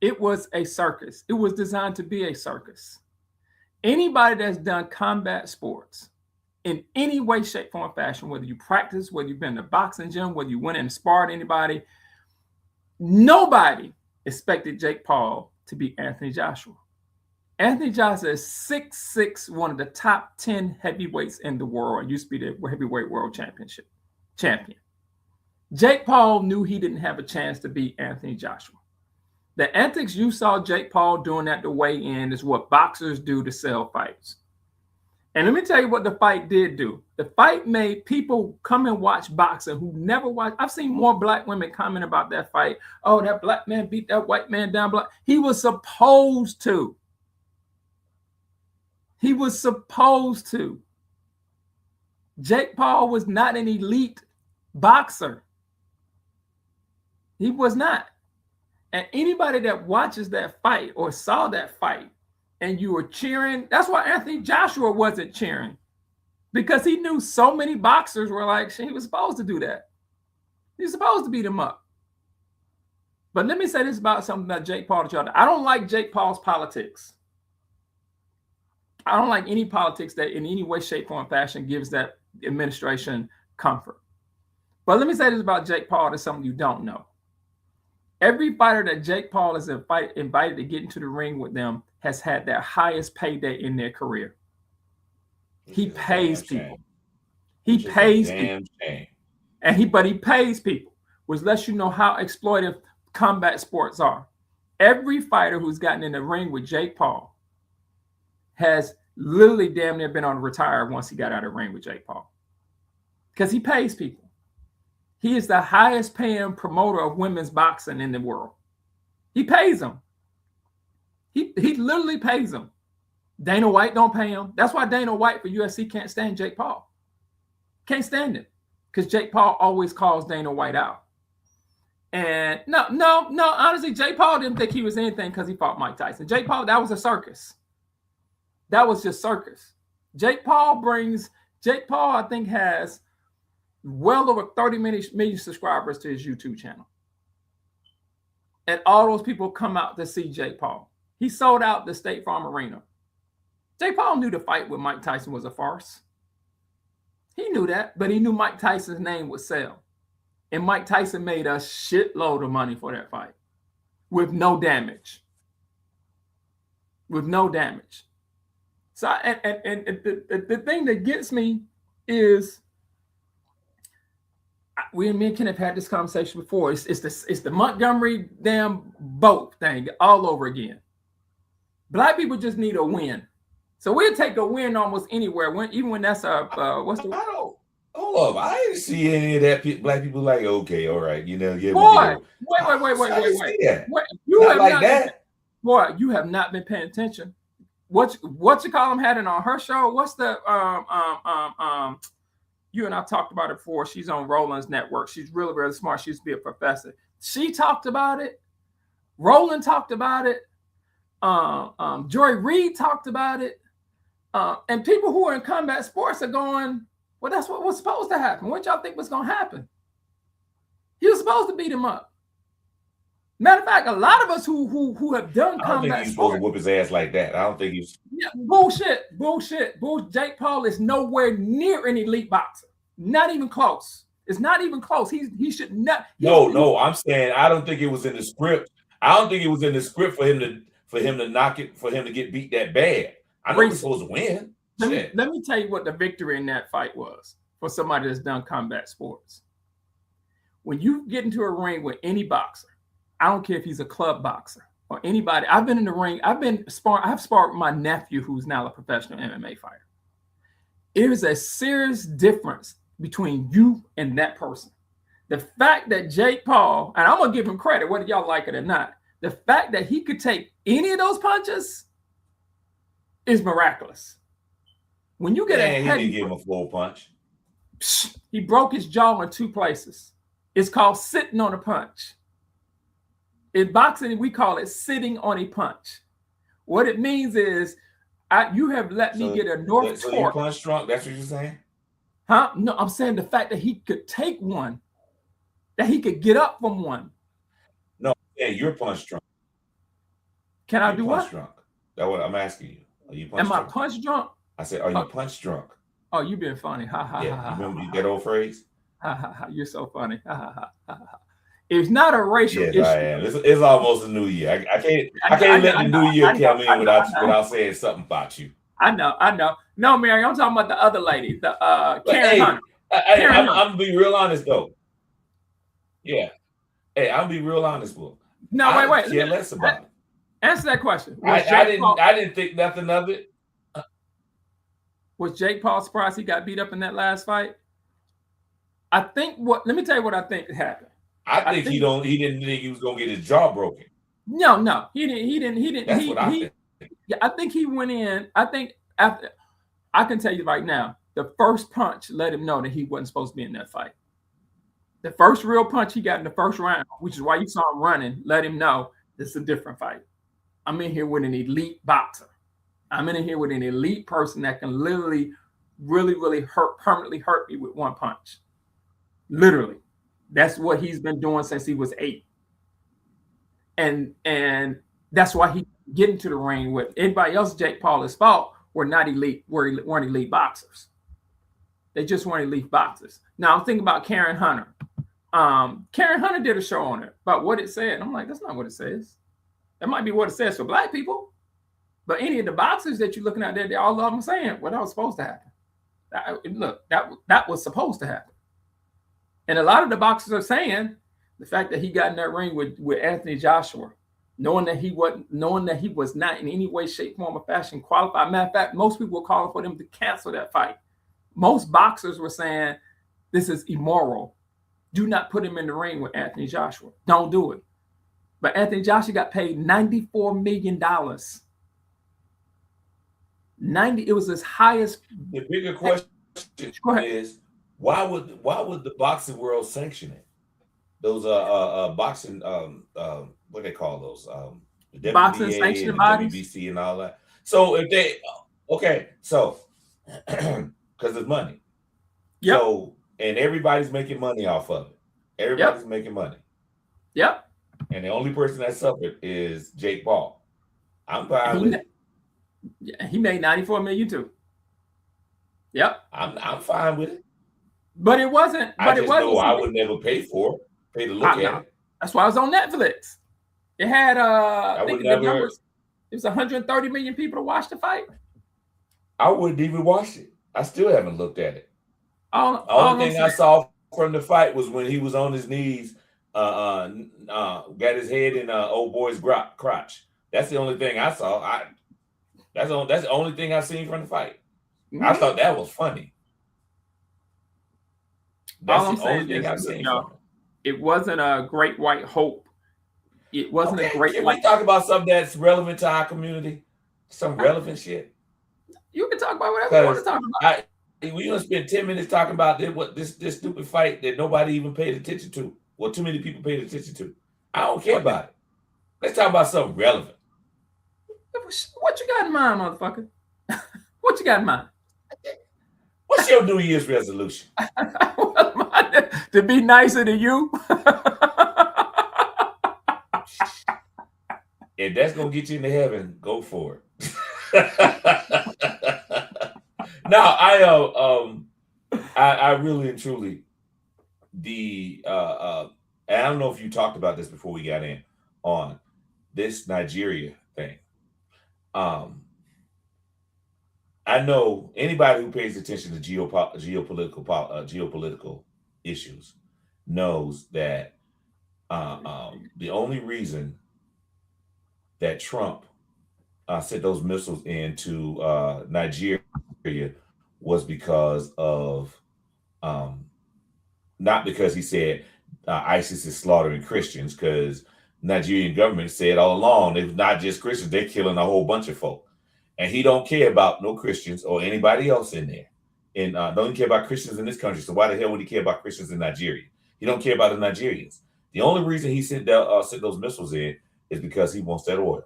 [SPEAKER 1] It was a circus. It was designed to be a circus. Anybody that's done combat sports in any way, shape, form, fashion, whether you practice, whether you've been in a boxing gym, whether you went in and sparred anybody, nobody expected Jake Paul to beat Anthony Joshua. Anthony Joshua is 6'6", one of the top 10 heavyweights in the world, and used to be the heavyweight world champion. Jake Paul knew he didn't have a chance to beat Anthony Joshua. The antics you saw Jake Paul doing at the weigh-in is what boxers do to sell fights. And let me tell you what the fight did do. The fight made people come and watch boxing who never watched. I've seen more black women comment about that fight. Oh, that black man beat that white man down. He was supposed to. He was supposed to. Jake Paul was not an elite boxer. He was not. And anybody that watches that fight or saw that fight and you were cheering, that's why Anthony Joshua wasn't cheering. Because he knew so many boxers were like, he was supposed to do that. He was supposed to beat him up. But let me say this about something about Jake Paul to y'all. I don't like Jake Paul's politics. I don't like any politics that in any way, shape, form, fashion gives that administration comfort. But let me say this about Jake Paul. That's something you don't know. Every fighter that Jake Paul is invited to get into the ring with them has had their highest payday in their career. He pays people. He pays people. But he pays people, which lets you know how exploitive combat sports are. Every fighter who's gotten in the ring with Jake Paul has literally damn near been on retire once he got out of the ring with Jake Paul. Because he pays people. He is the highest paying promoter of women's boxing in the world. He pays them. He literally pays them. Dana White don't pay him. That's why Dana White for UFC can't stand Jake Paul. Can't stand it. Because Jake Paul always calls Dana White out. And no, honestly, Jake Paul didn't think he was anything because he fought Mike Tyson. Jake Paul, that was a circus. That was just circus. Jake Paul, I think, has well over 30 million subscribers to his YouTube channel. And all those people come out to see Jake Paul. He sold out the State Farm Arena. Jake Paul knew the fight with Mike Tyson was a farce. He knew that, but he knew Mike Tyson's name would sell. And Mike Tyson made a shitload of money for that fight with no damage. With no damage. So, and the thing that gets me is, me and Kenneth have had this conversation before. It's the Montgomery damn boat thing all over again. Black people just need a win. So we'll take a win almost anywhere, even when that's what's the...
[SPEAKER 2] Hold up, I didn't see any of that. Black people like, okay, all right, yeah.
[SPEAKER 1] Boy, wait. You have
[SPEAKER 2] like that.
[SPEAKER 1] Boy, you have not been paying attention. What you call them had it on her show? What's the you and I talked about it before. She's on Roland's network. She's really, really smart. She used to be a professor. She talked about it. Roland talked about it. Joy Reid talked about it. And people who are in combat sports are going, well, that's what was supposed to happen. What y'all think was going to happen? He was supposed to beat him up. Matter of fact, a lot of us who have done combat sports. I don't think he's
[SPEAKER 2] supposed to whoop his ass like that. I don't think he's...
[SPEAKER 1] Yeah, bullshit. Jake Paul is nowhere near an elite boxer. Not even close. It's not even close. He should not...
[SPEAKER 2] No, I'm saying I don't think it was in the script. I don't think it was in the script for him to knock it, for him to get beat that bad. I know he's supposed to win.
[SPEAKER 1] Let me tell you what the victory in that fight was for somebody that's done combat sports. When you get into a ring with any boxer, I don't care if he's a club boxer, or anybody. I've been in the ring. I've sparred with my nephew, who's now a professional MMA fighter. It is a serious difference between you and that person. The fact that Jake Paul, and I'm gonna give him credit, whether y'all like it or not, the fact that he could take any of those punches is miraculous. When you get
[SPEAKER 2] he didn't give him a full punch.
[SPEAKER 1] He broke his jaw in 2 places. It's called sitting on a punch. In boxing, we call it sitting on a punch. What it means is, you have let me get a north
[SPEAKER 2] torque. So you punch drunk? That's what you're saying?
[SPEAKER 1] Huh? No, I'm saying the fact that he could take one, that he could get up from one.
[SPEAKER 2] No, yeah, you're punch drunk.
[SPEAKER 1] Can I do what?
[SPEAKER 2] Drunk. That's what I'm asking you. Are you punch drunk?
[SPEAKER 1] Am I punch drunk?
[SPEAKER 2] I said, are you punch drunk?
[SPEAKER 1] Oh, you being funny. Ha ha
[SPEAKER 2] yeah,
[SPEAKER 1] ha.
[SPEAKER 2] Remember that old phrase?
[SPEAKER 1] Ha ha ha. You're so funny. Ha ha ha ha. It's not a racial issue.
[SPEAKER 2] I am. It's almost a new year. I can't let the new year come in without saying something about you.
[SPEAKER 1] I know. No, Mary, I'm talking about the other lady, the Karen Hunter.
[SPEAKER 2] I'm gonna be real honest though. Yeah. Hey, I'm gonna be real honest, bro.
[SPEAKER 1] No, wait.
[SPEAKER 2] Care less about it.
[SPEAKER 1] Answer that question.
[SPEAKER 2] I didn't think nothing of it.
[SPEAKER 1] Was Jake Paul surprised he got beat up in that last fight? Let me tell you what I think happened.
[SPEAKER 2] I think he didn't think he was gonna get his jaw broken.
[SPEAKER 1] No, he didn't.
[SPEAKER 2] That's what I think.
[SPEAKER 1] Yeah, I think he went in. I think after, I can tell you right now, the first punch let him know that he wasn't supposed to be in that fight. The first real punch he got in the first round, which is why you saw him running, let him know this is a different fight. I'm in here with an elite boxer. I'm in here with an elite person that can literally, really, really permanently hurt me with one punch. Literally. That's what he's been doing since he was 8. And that's why he get into the ring with anybody else. Jake Paul's fault were not elite, weren't elite boxers. They just weren't elite boxers. Now I'm thinking about Karen Hunter. Karen Hunter did a show on it about what it said. I'm like, that's not what it says. That might be what it says for black people. But any of the boxers that you're looking at there, they all of them saying, well, that was supposed to happen. That was supposed to happen. And a lot of the boxers are saying the fact that he got in that ring with Anthony Joshua, knowing that he was not in any way, shape, form, or fashion qualified. Matter of fact, most people were calling for them to cancel that fight. Most boxers were saying this is immoral. Do not put him in the ring with Anthony Joshua. Don't do it. But Anthony Joshua got paid $94 million. It was his highest.
[SPEAKER 2] The bigger question is, why would the boxing world sanction it? Those boxing what they call those the
[SPEAKER 1] boxing sanctioning bodies,
[SPEAKER 2] WBC and all that. So if they because it's money.
[SPEAKER 1] Yep.
[SPEAKER 2] So and everybody's making money off of it. Everybody's making money.
[SPEAKER 1] Yep.
[SPEAKER 2] And the only person that suffered is Jake Paul. I'm fine with it.
[SPEAKER 1] He made $94 million too. Yep.
[SPEAKER 2] I'm fine with it.
[SPEAKER 1] But it wasn't.
[SPEAKER 2] I would never pay to look at it.
[SPEAKER 1] That's why I was on Netflix. It had it was 130 million people to watch the fight.
[SPEAKER 2] I wouldn't even watch it. I still haven't looked at it.
[SPEAKER 1] Only
[SPEAKER 2] thing I saw from the fight was when he was on his knees, got his head in old boy's crotch. That's the only thing I saw. That's the only thing I seen from the fight. Mm-hmm. I thought that was funny. That's the only thing I've seen.
[SPEAKER 1] It wasn't a great white hope. It wasn't a great.
[SPEAKER 2] Can we talk about something that's relevant to our community? Some relevant shit.
[SPEAKER 1] You can talk about whatever you want to talk about.
[SPEAKER 2] We're gonna spend 10 minutes talking about this stupid fight that nobody even paid attention to. Well, too many people paid attention to. I don't care about it. Let's talk about something relevant.
[SPEAKER 1] What you got in mind, motherfucker? What you got in mind?
[SPEAKER 2] What's your New Year's resolution?
[SPEAKER 1] To be nicer to you.
[SPEAKER 2] If that's gonna get you into heaven, go for it. No, I really and truly and I don't know if you talked about this before we got in on this Nigeria thing. I know anybody who pays attention to geopolitical issues knows that the only reason that Trump sent those missiles into Nigeria was because of not because he said ISIS is slaughtering Christians, because Nigerian government said all along they're not just Christians, they're killing a whole bunch of folk. And he don't care about no Christians or anybody else in there. And don't even care about Christians in this country. So why the hell would he care about Christians in Nigeria? He don't care about the Nigerians. The only reason he sent those missiles in is because he wants that oil.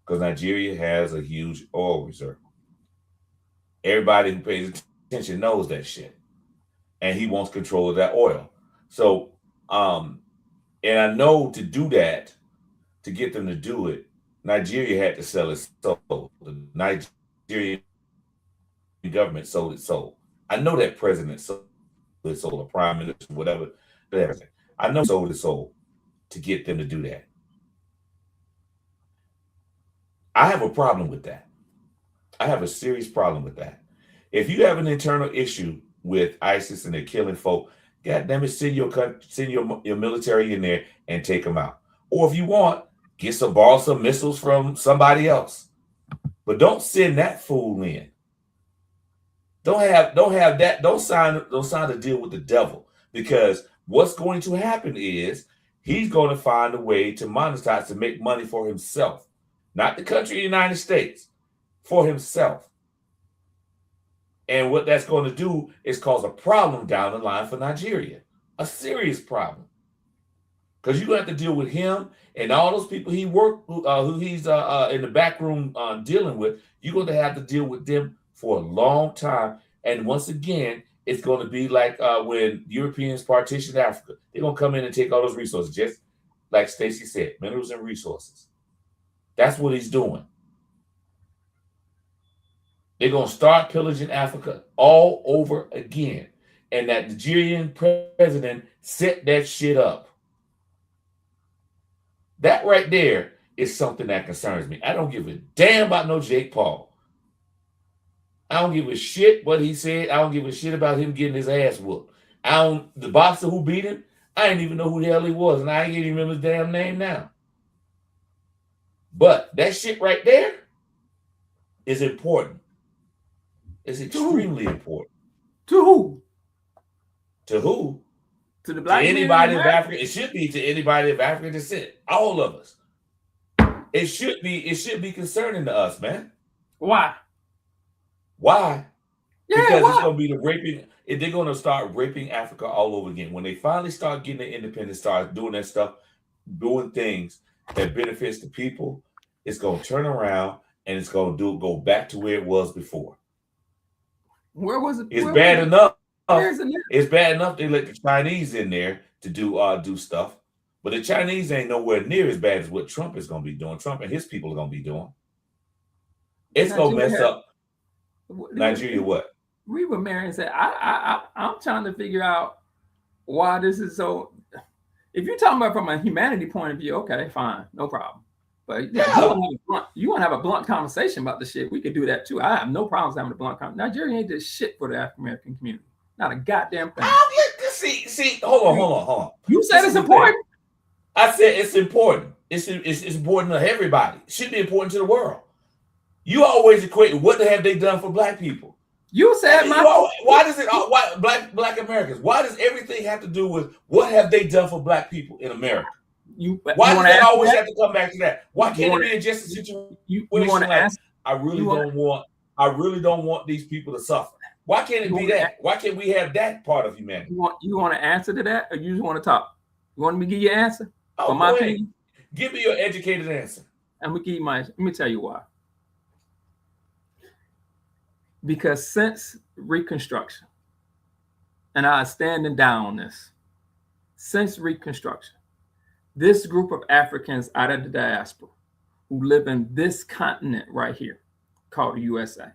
[SPEAKER 2] Because Nigeria has a huge oil reserve. Everybody who pays attention knows that shit. And he wants control of that oil. So, and I know to do that, to get them to do it, Nigeria had to sell its soul. The Nigerian government sold its soul. I know that president sold his soul, or prime minister, whatever. I know he sold his soul to get them to do that. I have a problem with that. I have a serious problem with that. If you have an internal issue with ISIS and they're killing folk, God damn it, send your military in there and take them out. Or if you want, borrow some missiles from somebody else. But don't send that fool in. Don't have that. Don't sign a deal with the devil, because what's going to happen is he's going to find a way to monetize, to make money for himself, not the country of the United States, for himself. And what that's going to do is cause a problem down the line for Nigeria, a serious problem. Because you're going to have to deal with him and all those people he worked, who he's in the back room dealing with. You're going to have to deal with them for a long time. And once again, it's going to be like when Europeans partitioned Africa. They're going to come in and take all those resources, just like Stacey said, minerals and resources. That's what he's doing. They're going to start pillaging Africa all over again. And that Nigerian president set that shit up. That right there is something that concerns me. I don't give a damn about no Jake Paul. I don't give a shit what he said. I don't give a shit about him getting his ass whooped. The boxer who beat him, I didn't even know who the hell he was, and I ain't even remember his damn name now. But that shit right there is important. It's extremely important.
[SPEAKER 1] To who?
[SPEAKER 2] To who?
[SPEAKER 1] To the black
[SPEAKER 2] anybody of Africa. It should be to anybody of African descent. All of us. It should be concerning to us, man.
[SPEAKER 1] Why?
[SPEAKER 2] Why?
[SPEAKER 1] Yeah,
[SPEAKER 2] because
[SPEAKER 1] why?
[SPEAKER 2] It's going to be the raping. They're going to start raping Africa all over again. When they finally start getting their independence, start doing that stuff, doing things that benefits the people, it's going to turn around and it's going to go back to where it was before.
[SPEAKER 1] Where was it?
[SPEAKER 2] It's bad enough. It's bad enough they let the Chinese in there to do stuff, but the Chinese ain't nowhere near as bad as what Trump is going to be doing. Trump and his people are going to be doing. It's going to mess up Nigeria. What?
[SPEAKER 1] Reba Marion said, I'm trying to figure out why this is so. If you're talking about from a humanity point of view, okay, fine, no problem. But you want to have a blunt conversation about the shit, we could do that too. I have no problems having a blunt conversation. Nigeria ain't just shit for the African American community. Not a goddamn thing.
[SPEAKER 2] See, hold on.
[SPEAKER 1] You said it's important.
[SPEAKER 2] I said it's important. It's important to everybody. It should be important to the world. You always equate what have they done for black people.
[SPEAKER 1] You said
[SPEAKER 2] why does it why black Americans? Why does everything have to do with what have they done for black people in America? Why does it always have to come back to that? Why can't it be just a situation? You want to ask? I really don't want these people to suffer. Why can't it be that? Why can't we have that part of humanity?
[SPEAKER 1] You want to answer to that, or you just want to talk? You want me to give you an answer?
[SPEAKER 2] Oh, my opinion. Give me your educated answer.
[SPEAKER 1] I'm gonna give you mine. Let me tell you why. Because since Reconstruction, and I stand down on this, since Reconstruction, this group of Africans out of the diaspora who live in this continent right here, called the USA,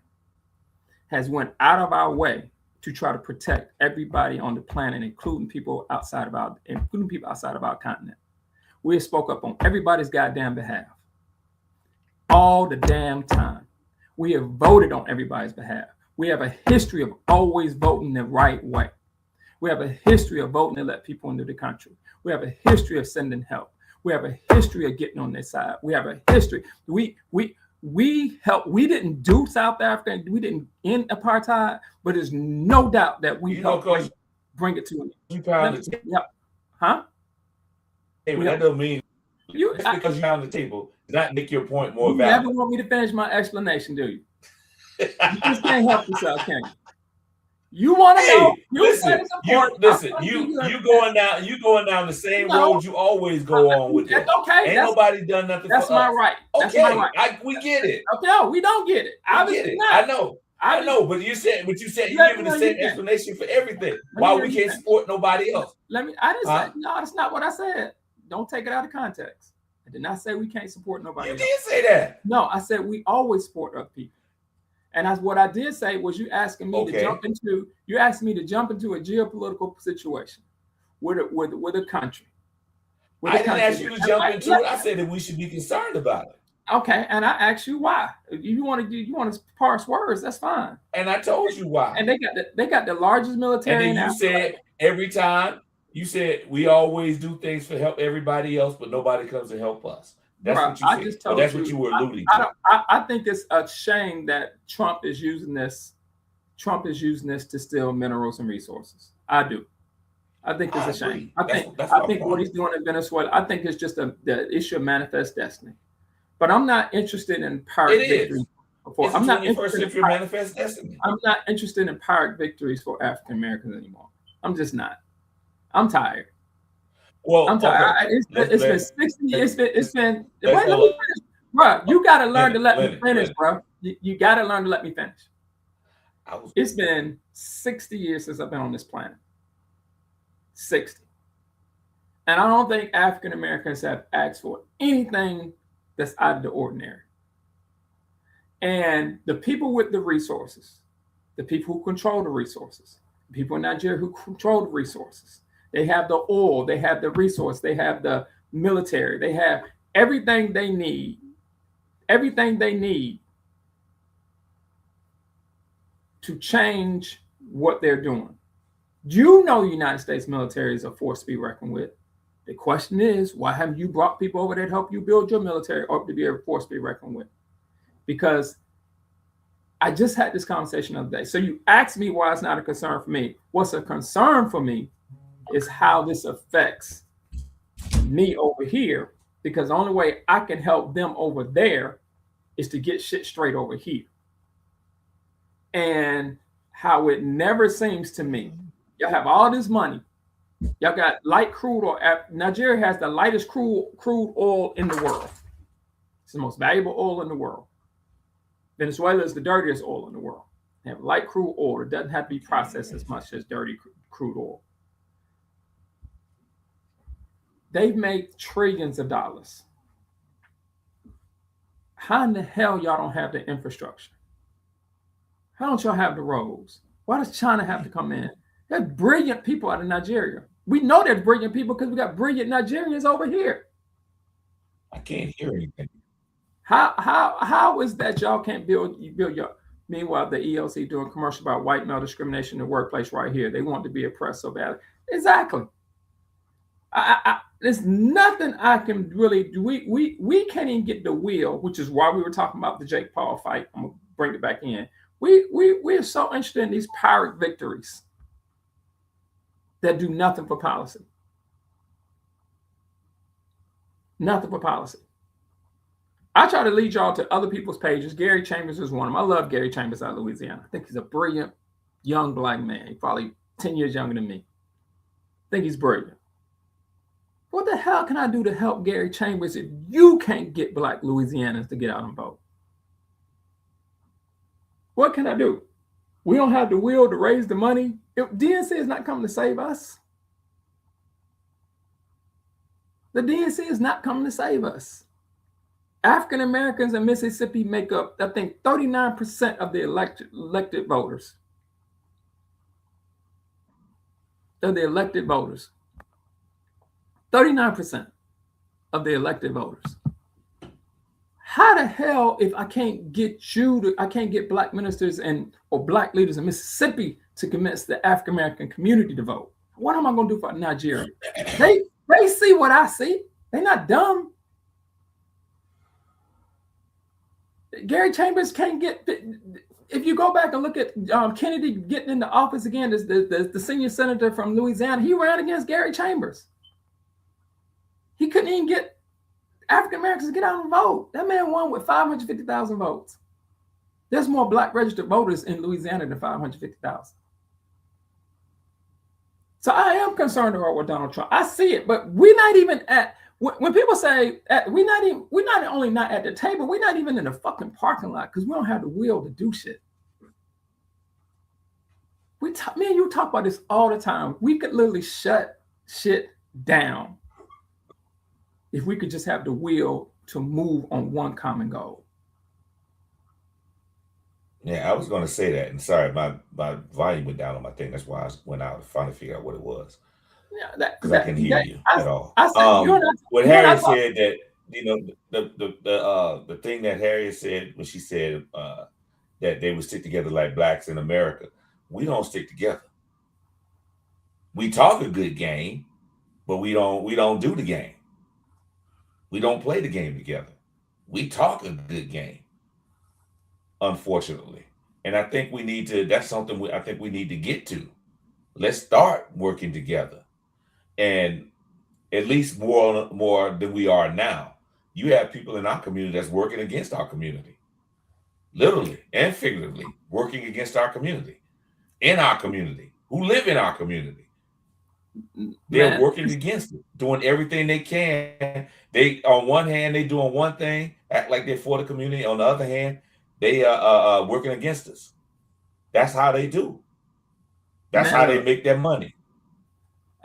[SPEAKER 1] has went out of our way to try to protect everybody on the planet, including people outside of our continent. We have spoke up on everybody's goddamn behalf all the damn time. We have voted on everybody's behalf. We have a history of always voting the right way. We have a history of voting to let people into the country. We have a history of sending help. We have a history of getting on their side. We have a history. We helped. We didn't do South Africa. We didn't end apartheid, but there's no doubt that we helped bring it to
[SPEAKER 2] you pound the table.
[SPEAKER 1] Yep. Huh?
[SPEAKER 2] Hey, that doesn't mean just because you're on the table does not make your point more valid.
[SPEAKER 1] You never want me to finish my explanation, do you? You just can't help yourself, can you? You want to know?
[SPEAKER 2] Listen. You going down the same road you always go on with it.
[SPEAKER 1] Okay.
[SPEAKER 2] Ain't nobody done nothing.
[SPEAKER 1] That's
[SPEAKER 2] for
[SPEAKER 1] my
[SPEAKER 2] us.
[SPEAKER 1] right. That's
[SPEAKER 2] okay,
[SPEAKER 1] my right.
[SPEAKER 2] We get it.
[SPEAKER 1] Okay, no, we don't get it.
[SPEAKER 2] I get it. I know. But you said you're giving the same explanation for everything. Why we can't support nobody else?
[SPEAKER 1] I didn't say no. That's not what I said. Don't take it out of context. I did not say we can't support nobody else.
[SPEAKER 2] You did say that.
[SPEAKER 1] No, I said we always support other people. And what I did say was you asking me to jump into a geopolitical situation with a country.
[SPEAKER 2] I didn't ask you to jump into it. I said that we should be concerned about it.
[SPEAKER 1] Okay, and I asked you why. You want to parse words, that's fine.
[SPEAKER 2] And I told you why.
[SPEAKER 1] And they got the largest military.
[SPEAKER 2] And then you said every time we always do things to help everybody else, but nobody comes to help us. That's what you said. That's what you were alluding to.
[SPEAKER 1] I think it's a shame that Trump is using this to steal minerals and resources. I do. I think it's a shame. I think what he's doing in Venezuela, I think it's just the issue of manifest destiny. But I'm not interested in Pyrrhic victories.
[SPEAKER 2] I'm not interested in manifest destiny.
[SPEAKER 1] I'm not interested in Pyrrhic victories for African Americans anymore. I'm just not. I'm tired.
[SPEAKER 2] Well,
[SPEAKER 1] I'm tired. It's been 60. It's been. Wait, let me finish, bro. You gotta learn to let me finish, bro. You gotta learn to let me finish. It's been 60 years since I've been on this planet. 60, and I don't think African Americans have asked for anything that's out of the ordinary. And the people with the resources, the people who control the resources, the people in Nigeria who control the resources. They have the oil, they have the resource, they have the military, they have everything they need to change what they're doing. You know the United States military is a force to be reckoned with. The question is, why haven't you brought people over there to help you build your military up to be a force to be reckoned with? Because I just had this conversation the other day. So you asked me why it's not a concern for me. What's a concern for me is how this affects me over here, because the only way I can help them over there is to get shit straight over here. And how it never seems to me, y'all have all this money, y'all got light crude oil. Nigeria has the lightest crude oil in the world. It's the most valuable oil in the world. Venezuela is the dirtiest oil in the world. They have light crude oil. It doesn't have to be processed as much as dirty crude oil. They've made trillions of dollars. How in the hell y'all don't have the infrastructure? How don't y'all have the roads? Why does China have to come in? There's brilliant people out of Nigeria. We know there's brilliant people because we got brilliant Nigerians over here.
[SPEAKER 2] I can't hear anything.
[SPEAKER 1] How is that y'all can't build your? Meanwhile, the ELC doing commercial about white male discrimination in the workplace right here. They want to be oppressed so badly. Exactly. There's nothing I can really do. We can't even get the wheel, which is why we were talking about the Jake Paul fight. I'm gonna bring it back in. We're so interested in these Pyrrhic victories that do nothing for policy. Nothing for policy. I try to lead y'all to other people's pages. Gary Chambers is one of them. I love Gary Chambers out of Louisiana. I think he's a brilliant young black man. He's probably 10 years younger than me. I think he's brilliant. What the hell can I do to help Gary Chambers if you can't get black Louisianans to get out and vote? What can I do? We don't have the will to raise the money. DNC is not coming to save us. The DNC is not coming to save us. African Americans in Mississippi make up, I think, 39% of the elected voters. Of the elected voters. 39% of the elected voters. How the hell, if I can't get I can't get black ministers or black leaders in Mississippi to convince the African American community to vote? What am I going to do for Nigeria? They see what I see. They're not dumb. Gary Chambers can't get. If you go back and look at Kennedy getting into office again, the senior senator from Louisiana, he ran against Gary Chambers. He couldn't even get African Americans to get out and vote. That man won with 550,000 votes. There's more black registered voters in Louisiana than 550,000. So I am concerned about with Donald Trump. I see it, but we're not even at. When people say we're not only not at the table, we're not even in the fucking parking lot because we don't have the will to do shit. Me and you talk about this all the time. We could literally shut shit down if we could just have the will to move on one common goal.
[SPEAKER 2] Yeah, I was going to say that, and sorry, my volume went down on my thing. That's why I went out to finally figure out what it was.
[SPEAKER 1] Yeah,
[SPEAKER 2] because I can hear you at all.
[SPEAKER 1] When
[SPEAKER 2] Harriet said that, the thing that Harriet said when she said that they would stick together like blacks in America, we don't stick together. We talk a good game, but we don't do the game. We don't play the game together. We talk a good game, unfortunately, and I think we need to. That's something I think we need to get to. Let's start working together. And at least more than we are now. You have people in our community that's working against our community, literally and figuratively working against our community, in our community, who live in our community. They're working against it, doing everything they can. They, on one hand, they doing one thing, act like they're for the community. On the other hand, they are working against us. That's how they do. That's how they make their money.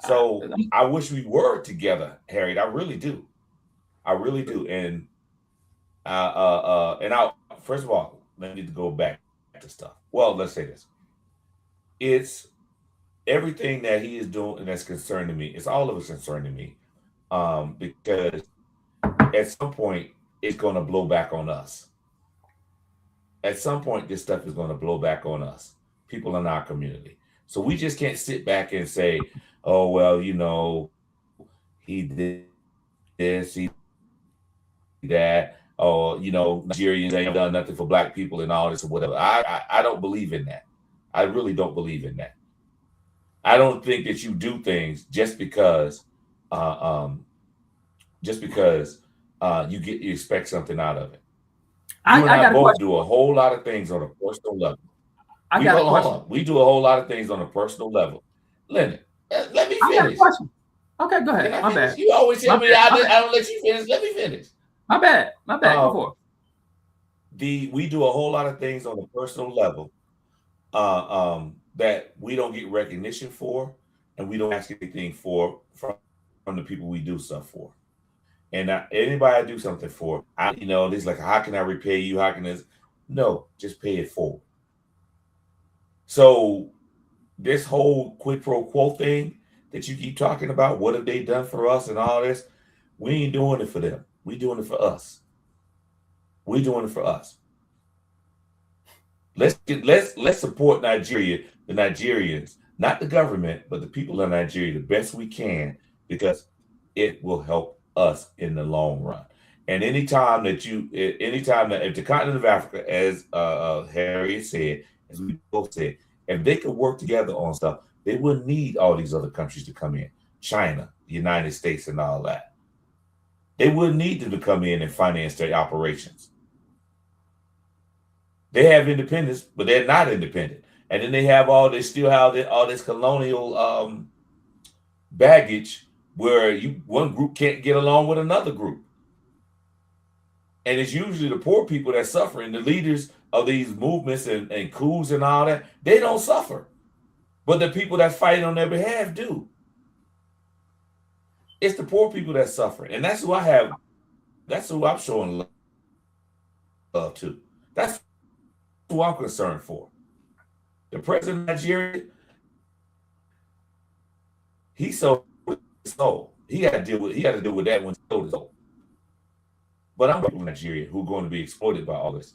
[SPEAKER 2] So I wish we were together, Harriet. I really do. I really do. And first of all, let me go back to stuff. Well, let's say this. It's everything that he is doing and that's concerning me. It's all of it's concerning me. Because at some point it's going to blow back on us. At some point, this stuff is going to blow back on us, people in our community. So we just can't sit back and say, oh, well, he did this, he did that. Oh, Nigerians ain't done nothing for black people and all this or whatever. I don't believe in that. I really don't believe in that. I don't think that you do things just because you expect something out of it. I both do a whole lot of things on a personal level. We do a whole lot of things on a personal level. Leonard, let me finish.
[SPEAKER 1] Okay, go ahead. My bad.
[SPEAKER 2] You always tell me I don't let you finish. Let me finish.
[SPEAKER 1] My bad. Go for
[SPEAKER 2] it. We do a whole lot of things on a personal level that we don't get recognition for, and we don't ask anything from the people we do stuff for. And anybody I do something for, this like, how can I repay you? How can this? No, just pay it forward. So this whole quid pro quo thing that you keep talking about, what have they done for us and all this? We ain't doing it for them. We doing it for us. We doing it for us. Let's support Nigeria, the Nigerians, not the government, but the people of Nigeria the best we can, because it will help us in the long run. And anytime that if the continent of Africa, as Harriet said, as we both said, if they could work together on stuff, they wouldn't need all these other countries to come in. China, the United States, and all that. They wouldn't need them to come in and finance their operations. They have independence, but they're not independent. And then they still have all this colonial baggage where one group can't get along with another group. And it's usually the poor people that suffer, and the leaders of these movements and coups and all that, they don't suffer. But the people that's fighting on their behalf do. It's the poor people that suffer. And that's who I'm showing love to. That's who I'm concerned for. The president of Nigeria, he sold his soul. He had to deal with that when he sold his soul. But I'm from Nigeria who are going to be exploited by all this.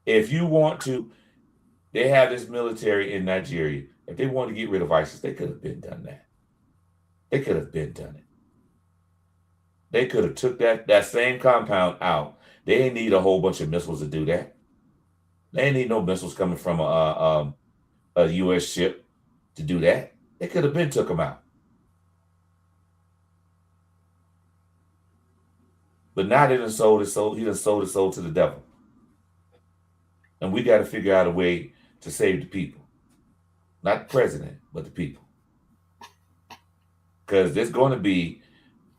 [SPEAKER 2] If you want to, they have this military in Nigeria. If they want to get rid of ISIS, they could have been done that. They could have been done it. They could have took that same compound out. They didn't need a whole bunch of missiles to do that. They didn't need no missiles coming from a U.S. ship to do that. They could have been took them out. But now they done sold his soul. He done sold his soul to the devil. And we got to figure out a way to save the people. Not the president, but the people. Because there's going to be,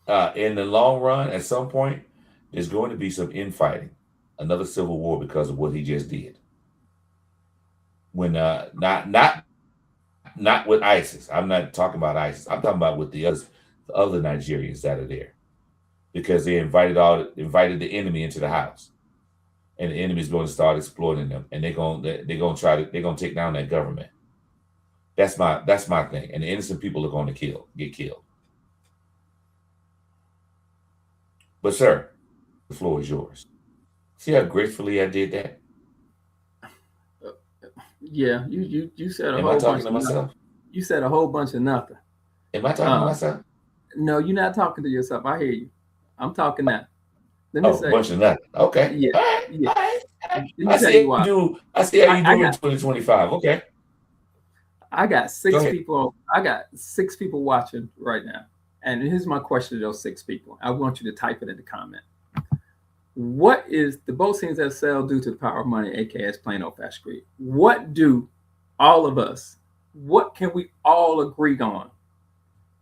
[SPEAKER 2] in the long run, at some point, there's going to be some infighting. Another civil war because of what he just did. When not with ISIS. I'm not talking about ISIS. I'm talking about with the other Nigerians that are there. Because they invited the enemy into the house. And the enemy's going to start exploiting them, and they're going to take down that government. That's my thing. And the innocent people are going to get killed. But sir, the floor is yours. See how gracefully I did that?
[SPEAKER 1] Yeah, you said a
[SPEAKER 2] Am
[SPEAKER 1] whole
[SPEAKER 2] I
[SPEAKER 1] bunch
[SPEAKER 2] talking to
[SPEAKER 1] of
[SPEAKER 2] myself?
[SPEAKER 1] nothing. You said a whole bunch of nothing.
[SPEAKER 2] Am I talking to myself?
[SPEAKER 1] No, you're not talking to yourself. I hear you. I'm talking now. Let me say
[SPEAKER 2] a bunch of nothing. Okay.
[SPEAKER 1] Yeah.
[SPEAKER 2] All right.
[SPEAKER 1] Yeah.
[SPEAKER 2] All right.
[SPEAKER 1] I see how
[SPEAKER 2] you do in 2025. Okay.
[SPEAKER 1] I got six people. I got 6 people watching right now. And here's my question to those 6 people. I want you to type it in the comment. What is the both things that sell due to the power of money, aka plain old fashioned greed? What do all of us, what can we all agree on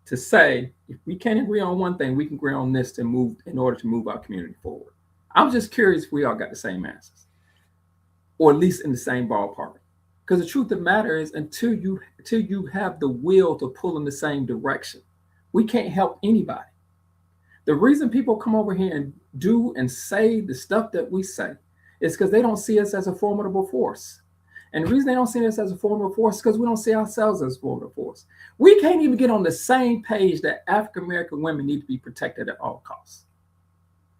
[SPEAKER 1] to say, if we can't agree on one thing, we can agree on this in order to move our community forward? I'm just curious if we all got the same answers, or at least in the same ballpark. Because the truth of the matter is, until you have the will to pull in the same direction, we can't help anybody. The reason people come over here and do and say the stuff that we say is because they don't see us as a formidable force. And the reason they don't see us as a formidable force is because we don't see ourselves as a formidable force. We can't even get on the same page that African American women need to be protected at all costs.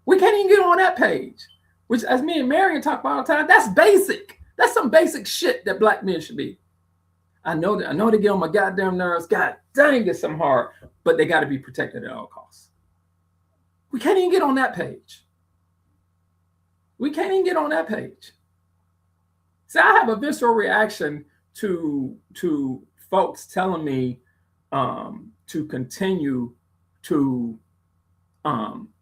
[SPEAKER 1] We can't even get on that page, which, as me and Marion talk about all the time, that's basic. That's some basic shit that Black men should be. I know they get on my goddamn nerves. God dang, it's some hard, but they got to be protected at all costs. We can't even get on that page. We can't even get on that page. See, I have a visceral reaction to folks telling me to continue to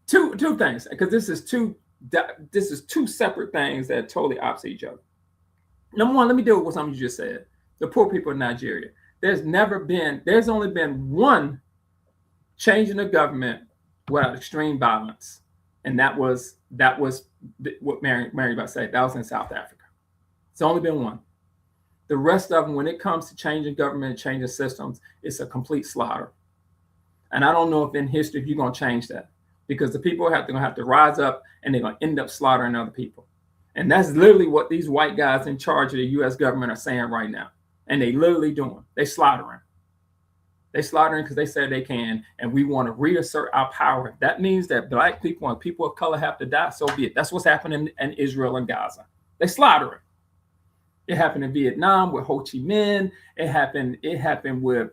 [SPEAKER 1] two things, because this is two separate things that are totally opposite each other. Number one, let me deal with what something you just said. The poor people in Nigeria. There's only been one change in the government without extreme violence, and that was what Mary about to say. That was in South Africa. It's only been one. The rest of them, when it comes to changing government and changing systems, it's a complete slaughter. And I don't know if in history if you're going to change that, because the people are going to have to rise up and they're going to end up slaughtering other people. And that's literally what these white guys in charge of the U.S. government are saying right now. And they literally doing. They slaughtering. They slaughtering because they said they can, and we want to reassert our power. If that means that Black people and people of color have to die, so be it. That's what's happening in Israel and Gaza. They slaughtering. It happened in Vietnam with Ho Chi Minh. It happened with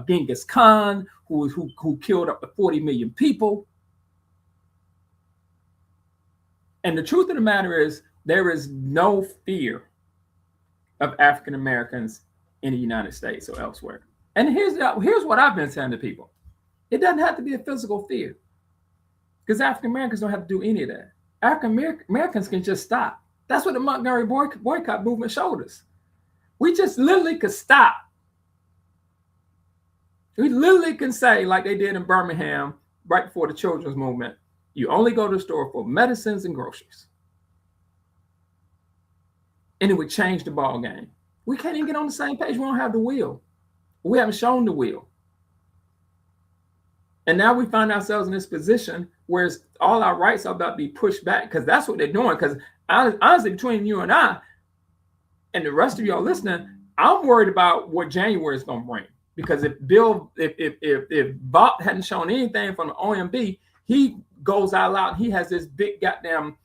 [SPEAKER 1] Genghis Khan, who killed up to 40 million people. And the truth of the matter is, there is no fear of African Americans in the United States or elsewhere. And here's what I've been saying to people. It doesn't have to be a physical fear, because African Americans don't have to do any of that. African Americans can just stop. That's what the Montgomery boycott movement showed us. We just literally could stop. We literally can say, like they did in Birmingham right before the children's movement, you only go to the store for medicines and groceries. And it would change the ball game. We can't even get on the same page. We don't have the will. We haven't shown the will. And now we find ourselves in this position where all our rights are about to be pushed back, because that's what they're doing. Because honestly, between you and I and the rest of y'all listening, I'm worried about what January is going to bring. Because if Bob hadn't shown anything from the OMB, he goes all out and he has this big goddamn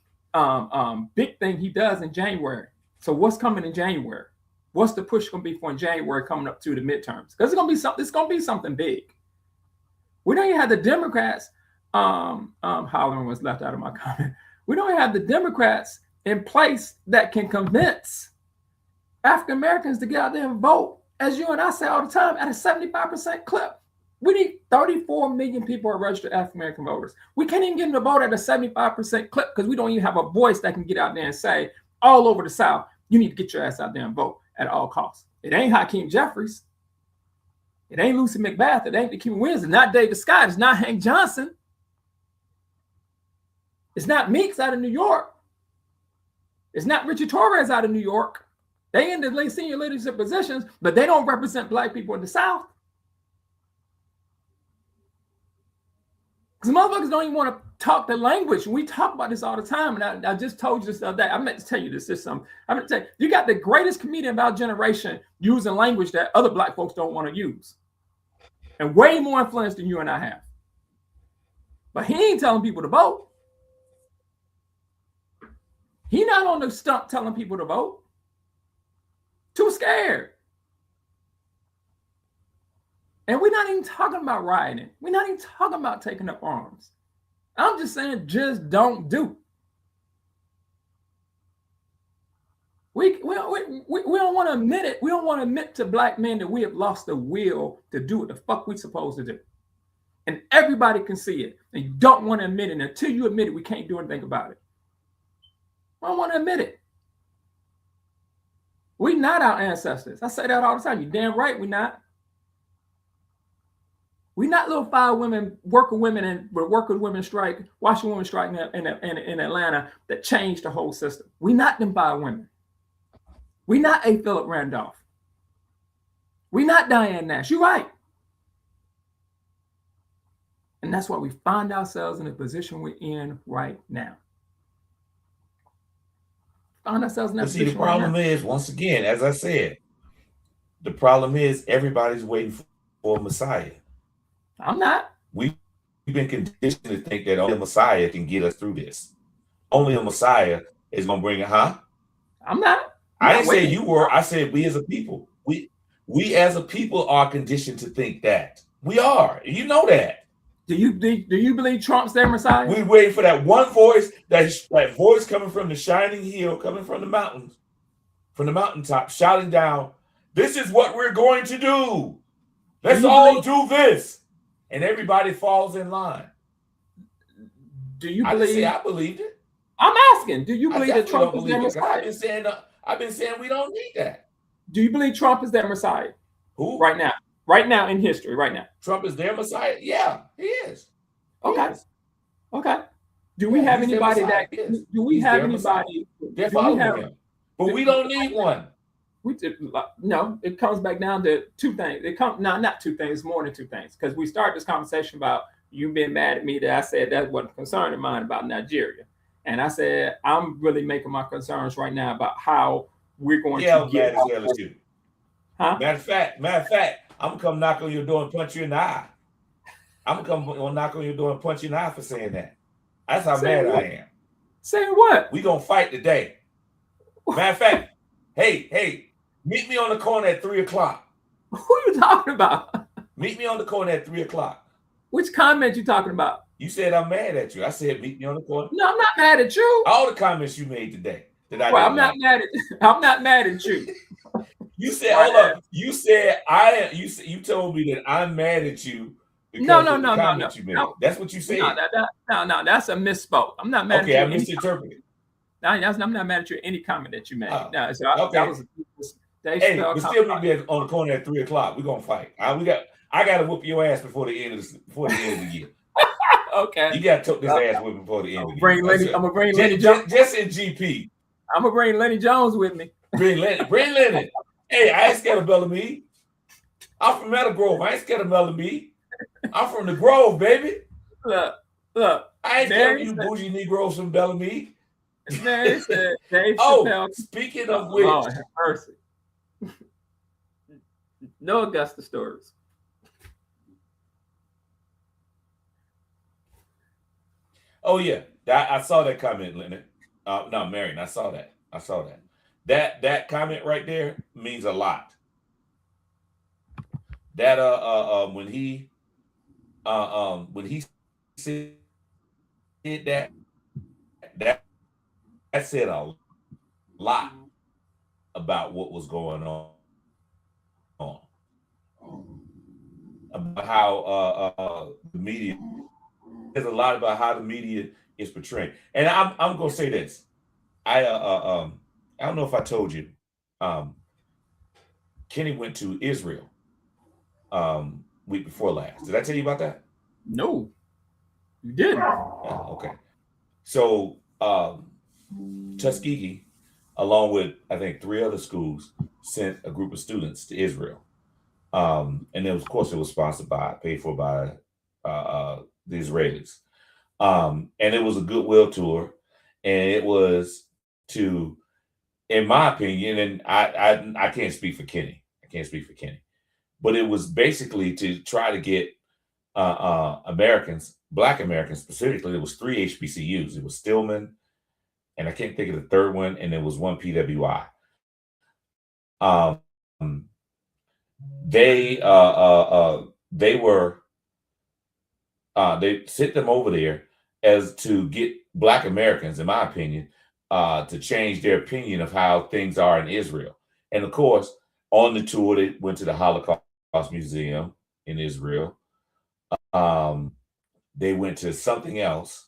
[SPEAKER 1] big thing he does in January. So what's coming in January? What's the push going to be for in January coming up to the midterms? Because it's going to be something big. We don't even have the Democrats Hollering was left out of my comment. We don't have the Democrats in place that can convince African Americans to get out there and vote, as you and I say all the time, at a 75% clip. We need 34 million people are registered African American voters. We can't even get them to vote at a 75% clip because we don't even have a voice that can get out there and say, all over the South, you need to get your ass out there and vote at all costs. It ain't Hakeem Jeffries. It ain't Lucy McBath. It ain't Nikema Williams. It's not David Scott. It's not Hank Johnson. It's not Meeks out of New York. It's not Richard Torres out of New York. They in the senior leadership positions, but they don't represent Black people in the South. Because motherfuckers don't even want to talk the language. We talk about this all the time. And I just told you this the other day. I meant to tell you this. I'm going to tell you, you got the greatest comedian of our generation using language that other Black folks don't want to use. And way more influence than you and I have. But he ain't telling people to vote. He not on the stump telling people to vote. Too scared. And we're not even talking about rioting. We're not even talking about taking up arms. I'm just saying, just don't do. We don't want to admit it. We don't want to admit to Black men that we have lost the will to do what the fuck we supposed to do. And everybody can see it. And you don't want to admit it. And until you admit it, we can't do anything about it. I don't want to admit it. We're not our ancestors. I say that all the time. You're damn right we're not. We're not little 5 women, working women strike, Washington women strike in Atlanta that changed the whole system. We're not them 5 women. We're not A. Philip Randolph. We're not Diane Nash. You're right. And that's why we find ourselves in the position we're in right now. Find ourselves in that position.
[SPEAKER 2] See, the problem is, once again, as I said, the problem is everybody's waiting for a Messiah.
[SPEAKER 1] I'm not.
[SPEAKER 2] We've been conditioned to think that only a Messiah can get us through this. Only a Messiah is going to bring it, huh?
[SPEAKER 1] I'm not.
[SPEAKER 2] I didn't say you were. I said we as a people. We as a people are conditioned to think that. We are. You know that.
[SPEAKER 1] Do you believe Trump's their Messiah?
[SPEAKER 2] We're waiting for that one voice, that voice coming from the shining hill, coming from the mountains, from the mountaintop, shouting down, this is what we're going to do. Let's all do this. And everybody falls in line.
[SPEAKER 1] Do you believe?
[SPEAKER 2] I believed it.
[SPEAKER 1] I'm asking, do you believe that Trump is their Messiah?
[SPEAKER 2] I've been saying we don't need that.
[SPEAKER 1] Do you believe Trump is their Messiah?
[SPEAKER 2] Who?
[SPEAKER 1] Right now. Right now in history, right now.
[SPEAKER 2] Trump is their Messiah? Yeah, he is.
[SPEAKER 1] Okay. Okay. Do we have anybody that do we have anybody?
[SPEAKER 2] They're following him. But we don't need one.
[SPEAKER 1] No, it comes back down to 2 things. Not 2 things, more than 2 things. Because we started this conversation about you being mad at me that I said that wasn't a concern of mine about Nigeria. And I said, I'm really making my concerns right now about how we're going to get
[SPEAKER 2] mad as well as you.
[SPEAKER 1] Huh?
[SPEAKER 2] Matter of fact, I'm gonna come knock on your door and punch you in the eye. I'm gonna knock on your door and punch you in the eye for saying that. That's how mad I am.
[SPEAKER 1] Saying what?
[SPEAKER 2] We gonna fight today. Matter of fact, hey, meet me on the corner at 3:00.
[SPEAKER 1] Who are you talking about?
[SPEAKER 2] Meet me on the corner at 3:00.
[SPEAKER 1] Which comment you talking about?
[SPEAKER 2] You said I'm mad at you. I said meet me on the corner.
[SPEAKER 1] No, I'm not mad at you.
[SPEAKER 2] All the comments you made today.
[SPEAKER 1] I'm not mad at you.
[SPEAKER 2] You said, hold up. You said you told me that I'm mad at you because
[SPEAKER 1] no.
[SPEAKER 2] you made. That's what you said.
[SPEAKER 1] No, that's a misspoke. I'm not mad at you.
[SPEAKER 2] Okay, I misinterpreted.
[SPEAKER 1] I'm not mad at you any comment that you made.
[SPEAKER 2] Okay.
[SPEAKER 1] That was
[SPEAKER 2] hey, but still meet me on the corner at 3:00. We're gonna fight. I gotta whoop your ass before the end of the year.
[SPEAKER 1] Okay.
[SPEAKER 2] You gotta took this ass with me before the end of the
[SPEAKER 1] year. I'm gonna bring Lenny Jones.
[SPEAKER 2] Just in GP.
[SPEAKER 1] I'm gonna bring Lenny Jones with me.
[SPEAKER 2] Bring Lenny. Hey, I ain't scared of Bellamy. I'm from Meadow Grove. I ain't scared of Bellamy. I'm from the Grove, baby.
[SPEAKER 1] Look.
[SPEAKER 2] I ain't scared of you bougie Negroes from Bellamy.
[SPEAKER 1] Dave
[SPEAKER 2] speaking of which.
[SPEAKER 1] Oh, have mercy. No Augusta stories.
[SPEAKER 2] Oh, yeah. I saw that comment, Leonard. No, Marion, I saw that. That comment right there means a lot. That when he said that said a lot about what was going on, about how the media. There's a lot about how the media is portraying, and I'm gonna say this. I don't know if I told you, um, Kenny went to Israel week before last. Did I tell you about that?
[SPEAKER 1] No, you didn't.
[SPEAKER 2] Okay. So Tuskegee, along with I think 3 other schools, sent a group of students to Israel, and of course, it was paid for by the Israelis, and it was a goodwill tour, and it was to, in my opinion, and I can't speak for Kenny, but it was basically to try to get Americans, Black Americans specifically. There was 3 HBCUs. It was Stillman, and I can't think of the third one, and there was one PWI. They were they sent them over there as to get Black Americans, in my opinion, to change their opinion of how things are in Israel. And of course, on the tour, they went to the Holocaust Museum in Israel. They went to something else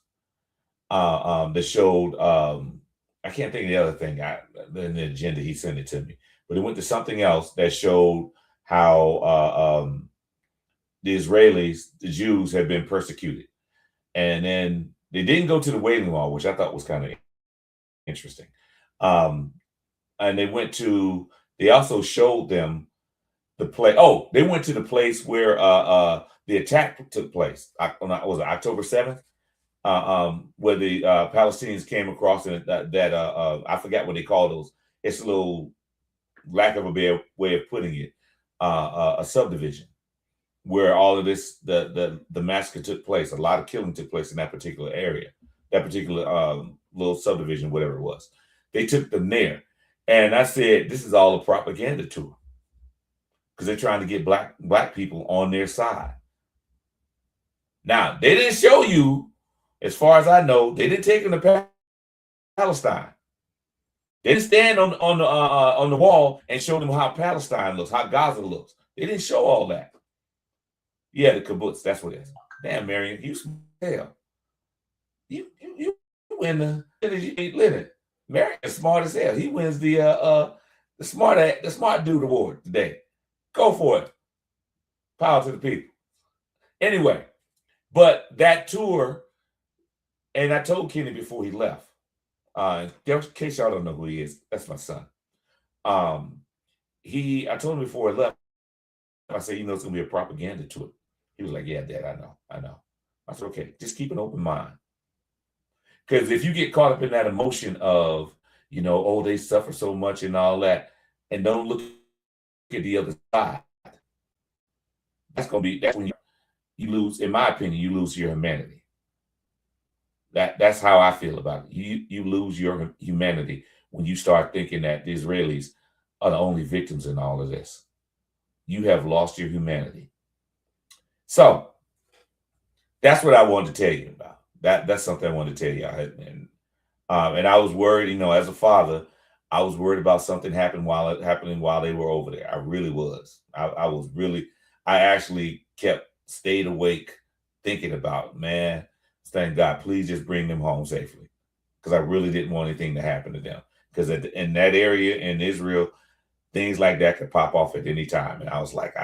[SPEAKER 2] that showed, I can't think of the other thing in the agenda. He sent it to me, but it went to something else that showed how the Israelis, the Jews, had been persecuted. And then they didn't go to the Wailing Wall, which I thought was kind of interesting. And they also showed them the place. Oh, they went to the place where the attack took place. Was it October 7th? Where the Palestinians came across, and that I forgot what they call those. It's a little lack of a way of putting it, a subdivision where all of this, the massacre took place. A lot of killing took place in that particular area, that particular little subdivision, whatever it was. They took them there, and I said, this is all a propaganda tour, because they're trying to get black people on their side. Now, they didn't show you, as far as I know, they didn't take them to Palestine. They didn't stand on the wall and show them how Palestine looks, how Gaza looks. They didn't show all that. Yeah, the kibbutz, that's what it is. Damn, Marion, you smell. You win the Leonard. Marion is smart as hell. He wins the smart dude award today. Go for it. Power to the people. Anyway, but that tour, and I told Kenny before he left, in case y'all don't know who he is, that's my son. I told him before he left, I said, it's gonna be a propaganda tour. He was like, yeah, Dad, I know. I said, okay, just keep an open mind. Because if you get caught up in that emotion of, they suffer so much and all that, and don't look at the other side, that's when you lose, in my opinion, you lose your humanity. That's how I feel about it. You lose your humanity when you start thinking that the Israelis are the only victims in all of this. You have lost your humanity. So that's what I wanted to tell you about. That's something I wanted to tell you. And I was worried, as a father, I was worried about something happening while they were over there. I really was. I actually stayed awake thinking about, man, thank God, please just bring them home safely. Because I really didn't want anything to happen to them. Because in that area in Israel, things like that could pop off at any time. And I was like,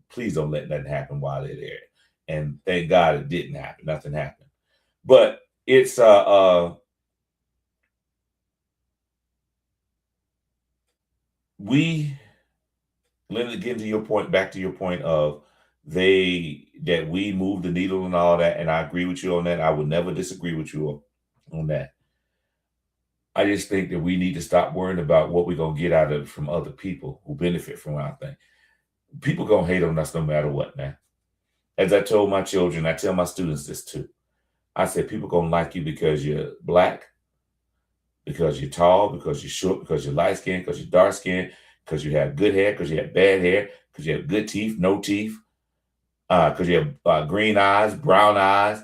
[SPEAKER 2] please don't let nothing happen while they're there. And thank God it didn't happen. Nothing happened. But it's Leonard, getting to your point, back to your point of that we move the needle and all that, and I agree with you on that. I would never disagree with you on that. I just think that we need to stop worrying about what we're going to get out of it from other people who benefit from our thing. People going to hate on us no matter what, man. As I told my children, I tell my students this too. I said, people going to like you because you're Black, because you're tall, because you're short, because you're light skinned, because you're dark skinned, because you have good hair, because you have bad hair, because you have good teeth, no teeth, because you have green eyes, brown eyes,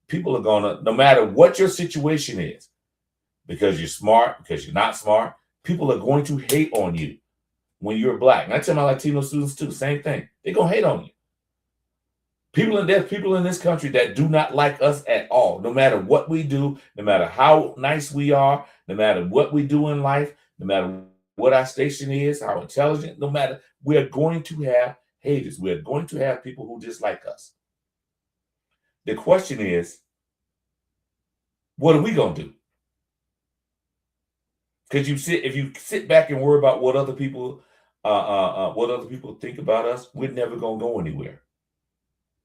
[SPEAKER 2] people are gonna, no matter what your situation is, because you're smart, because you're not smart, people are going to hate on you when you're black. And I tell my Latino students too, same thing. They're gonna hate on you. There's people in this country that do not like us at all, no matter what we do, no matter how nice we are, no matter what we do in life, no matter what our station is, how intelligent, no matter, we're going to have haters. We're going to have people who dislike us. The question is, what are we gonna do? Because if you sit back and worry about what other people think about us, we're never gonna go anywhere.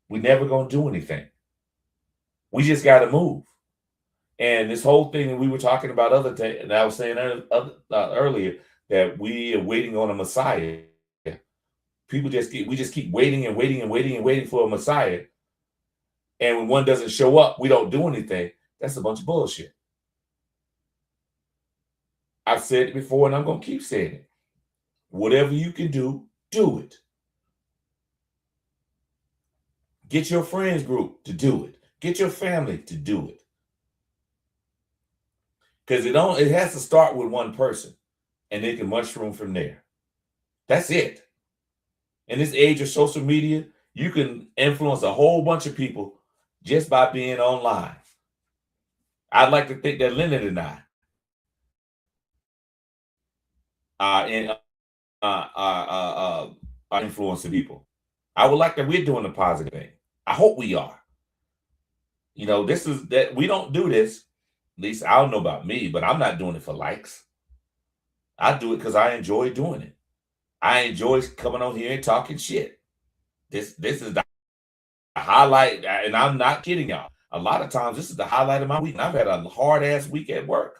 [SPEAKER 2] We're never gonna do anything. We just got to move. And this whole thing that we were talking about and I was saying earlier that we are waiting on a Messiah. We just keep waiting and waiting and waiting and waiting for a Messiah. And when one doesn't show up, we don't do anything. That's a bunch of bullshit. I've said it before and I'm going to keep saying it. Whatever you can do, do it. Get your friends group to do it. Get your family to do it. Because it has to start with one person and they can mushroom from there. That's it. In this age of social media, you can influence a whole bunch of people just by being online. I'd like to think that Leonard and I are influencing people. I would like that we're doing the positive thing. I hope we are. We don't do this. At least I don't know about me, but I'm not doing it for likes. I do it because I enjoy doing it. I enjoy coming on here and talking shit. This is the highlight, and I'm not kidding y'all. A lot of times, this is the highlight of my week. I've had a hard-ass week at work.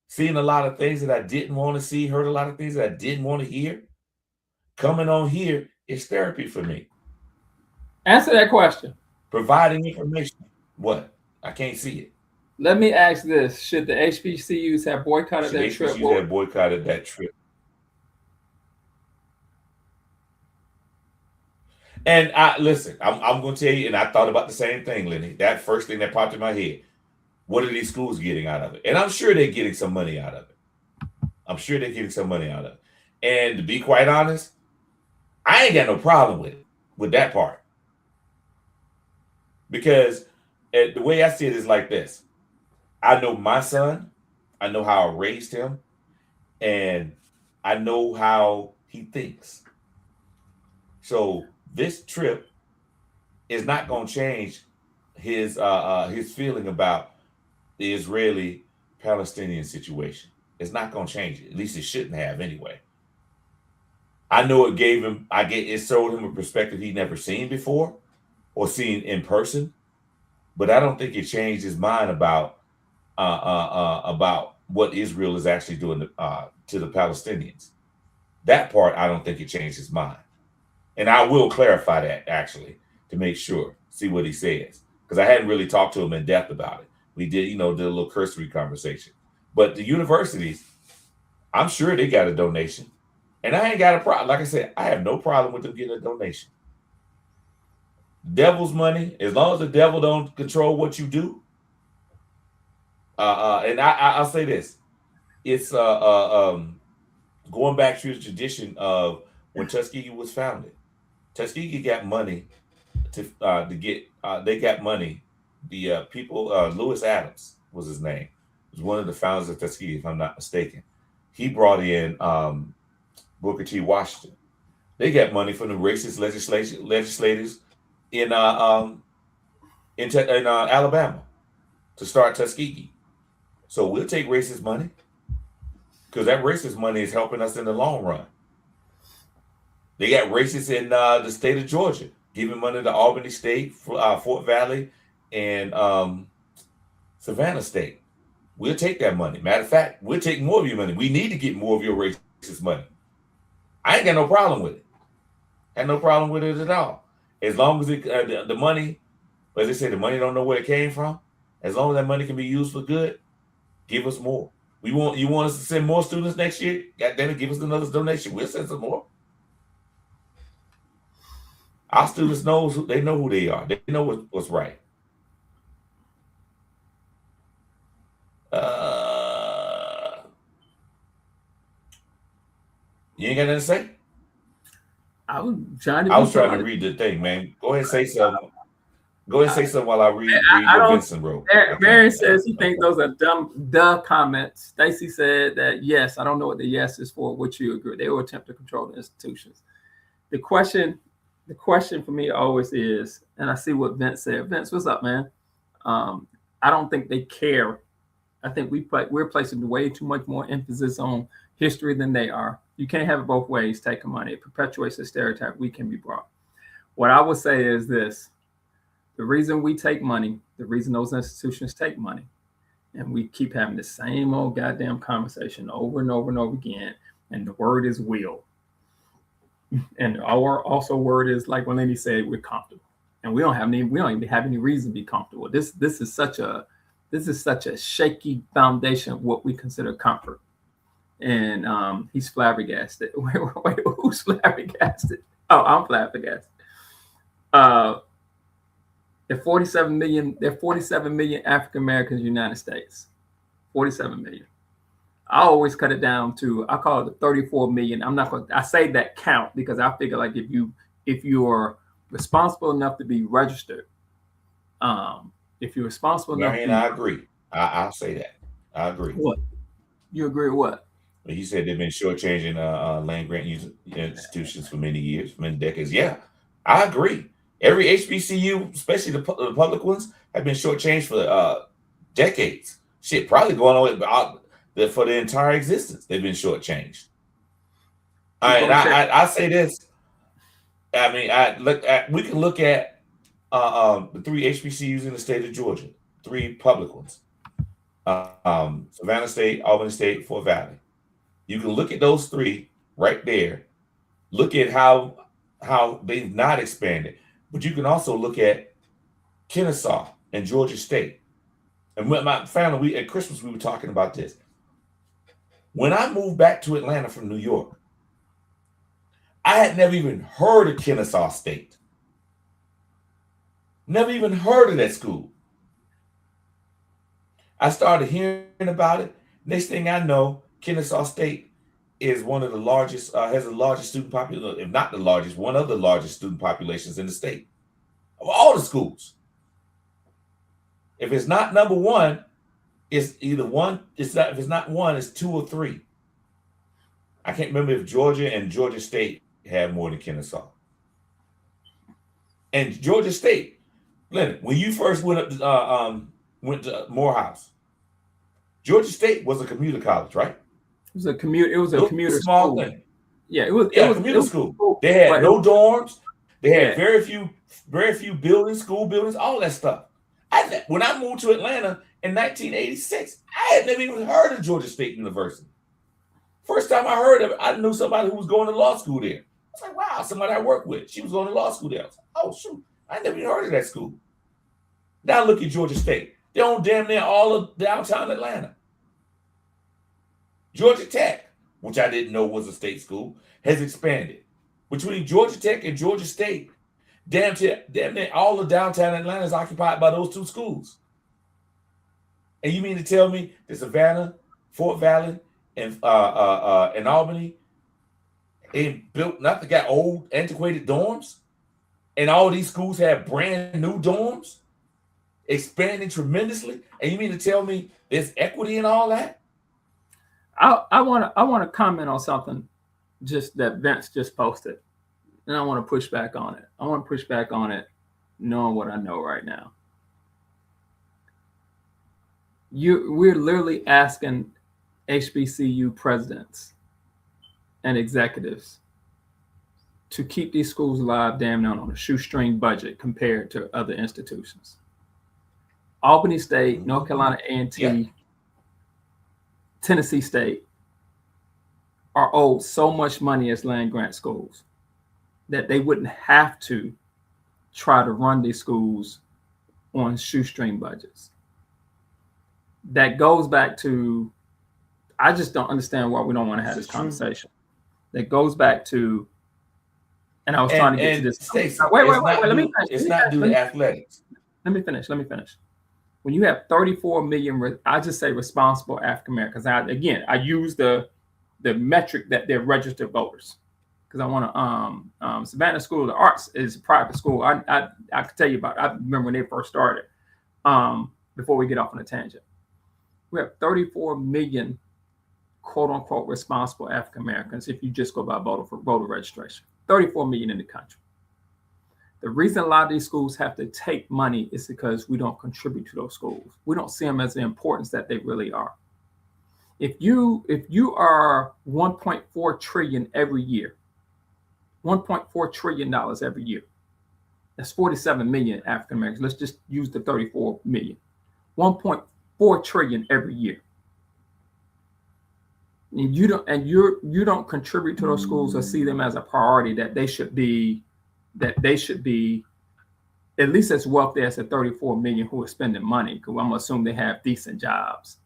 [SPEAKER 2] Seeing a lot of things that I didn't want to see, heard a lot of things that I didn't want to hear. Coming on here is therapy for me.
[SPEAKER 1] Answer that question.
[SPEAKER 2] Providing information. What? I can't see it.
[SPEAKER 1] Let me ask this. Should the HBCUs have boycotted that trip?
[SPEAKER 2] HBCUs have boycotted that trip. And listen, I'm going to tell you, and I thought about the same thing, Lenny. That first thing that popped in my head. What are these schools getting out of it? And I'm sure they're getting some money out of it. And to be quite honest, I ain't got no problem with that part. Because the way I see it is like this. I know my son. I know how I raised him. And I know how he thinks. So this trip is not going to change his feeling about the Israeli-Palestinian situation. It's not going to change it. At least it shouldn't have anyway. I know it showed him a perspective he'd never seen before or seen in person, but I don't think it changed his mind about what Israel is actually doing to the Palestinians. That part, I don't think it changed his mind. And I will clarify that actually to make sure, see what he says, because I hadn't really talked to him in depth about it. We did a little cursory conversation. But the universities, I'm sure they got a donation. And I ain't got a problem. Like I said, I have no problem with them getting a donation. Devil's money, as long as the devil don't control what you do. And I'll say this. It's going back to the tradition of when Tuskegee was founded. Tuskegee got money they got money. The people, Lewis Adams was his name. He was one of the founders of Tuskegee, if I'm not mistaken. He brought in Booker T. Washington. They got money from the racist legislators in Alabama to start Tuskegee. So we'll take racist money because that racist money is helping us in the long run. They got racists in the state of Georgia, giving money to Albany State, Fort Valley, and Savannah State. We'll take that money. Matter of fact, we'll take more of your money. We need to get more of your racist money. I ain't got no problem with it. Had no problem with it at all. As long as the money, as they say, the money don't know where it came from. As long as that money can be used for good, give us more. You want us to send more students next year? God damn it, give us another donation. We'll send some more. Our students know who they are. They know what's right. You ain't got nothing to say?
[SPEAKER 1] I was trying
[SPEAKER 2] to read the thing, man. Go ahead and say something. Go ahead and say something while I read what Vincent wrote.
[SPEAKER 1] Mary says he thinks those are dumb comments. Stacy said that, yes, I don't know what the yes is for, which you agree. They will attempt to control the institutions. The question for me always is, and I see what Vince said. Vince, what's up, man? I don't think they care. I think we're placing way too much more emphasis on history than they are. You can't have it both ways, taking money. It perpetuates the stereotype we can be brought. What I would say is this. The reason we take money, the reason those institutions take money, and we keep having the same old goddamn conversation over and over and over again, and the word is will. And our also word is, like when Lenny said, we're comfortable. And we don't even have any reason to be comfortable. This is such a shaky foundation of what we consider comfort. And he's flabbergasted. Wait, who's flabbergasted? Oh, I'm flabbergasted. There are 47 million African Americans in the United States. 47 million. I always cut it down to, I call it the 34 million. I say that count because I figure like if you're responsible enough to be registered, if you're responsible enough.
[SPEAKER 2] I agree. I'll say that. I agree.
[SPEAKER 1] What? You agree with what?
[SPEAKER 2] He said they've been shortchanging land grant institutions for many years, many decades. Yeah, I agree. Every HBCU, especially the public ones, have been shortchanged for decades. Shit, probably going on for the entire existence. They've been shortchanged. I say this. I mean, we can look at the 3 HBCUs in the state of Georgia, 3 public ones: Savannah State, Albany State, Fort Valley. You can look at those 3 right there. Look at how they've not expanded. But you can also look at Kennesaw and Georgia State. And with my family, at Christmas, we were talking about this. When I moved back to Atlanta from New York, I had never even heard of Kennesaw State. Never even heard of that school. I started hearing about it. Next thing I know, Kennesaw State is one of the largest, has the largest student population, if not the largest, one of the largest student populations in the state of all the schools. If it's not number 1, it's either one. It's not. If it's not 1, it's 2 or 3. I can't remember if Georgia and Georgia State have more than Kennesaw. And Georgia State, Leonard, when you first went to Morehouse, Georgia State was a commuter college, right?
[SPEAKER 1] It was a commuter
[SPEAKER 2] small
[SPEAKER 1] school.
[SPEAKER 2] Thing.
[SPEAKER 1] Yeah, it was
[SPEAKER 2] a commuter school. They had no dorms. They had very few buildings, school buildings, all that stuff. When I moved to Atlanta in 1986, I had never even heard of Georgia State University. First time I heard of it, I knew somebody who was going to law school there. I was like, wow, somebody I worked with. She was going to law school there. I was like, oh, shoot. I never even heard of that school. Now look at Georgia State. They own damn near all of downtown Atlanta. Georgia Tech, which I didn't know was a state school, has expanded. Between Georgia Tech and Georgia State, damn near all of downtown Atlanta is occupied by those 2 schools. And you mean to tell me that Savannah, Fort Valley, and Albany ain't built, not to got old, antiquated dorms? And all these schools have brand new dorms, expanding tremendously? And you mean to tell me there's equity in all that?
[SPEAKER 1] I want to comment on something just that Vince just posted, and I want to push back on it. I want to push back on it, knowing what I know right now. We're literally asking HBCU presidents and executives to keep these schools alive, damn near on a shoestring budget compared to other institutions. Albany State, North Carolina A&T, Tennessee State are owed so much money as land grant schools that they wouldn't have to try to run these schools on shoestring budgets. That goes back to, I just don't understand why we don't want to have this conversation. That goes back to, and I was trying to get to this.
[SPEAKER 2] Stacey,
[SPEAKER 1] wait, let me finish.
[SPEAKER 2] It's not due to athletics.
[SPEAKER 1] Let me finish. When you have 34 million, I just say responsible African Americans. I use the the metric that they're registered voters. Because I want to Savannah School of the Arts is a private school. I could tell you about it. I remember when they first started. Before we get off on a tangent, we have 34 million quote unquote responsible African Americans if you just go by voter registration. 34 million in the country. The reason a lot of these schools have to take money is because we don't contribute to those schools. We don't see them as the importance that they really are. If you are 1.4 trillion every year, $1.4 trillion every year, that's 47 million African Americans. Let's just use the 34 million. 1.4 trillion every year. And you don't contribute to those schools or see them as a priority that they should be at least as wealthy as the 34 million who are spending money, because I'm gonna assume they have decent jobs.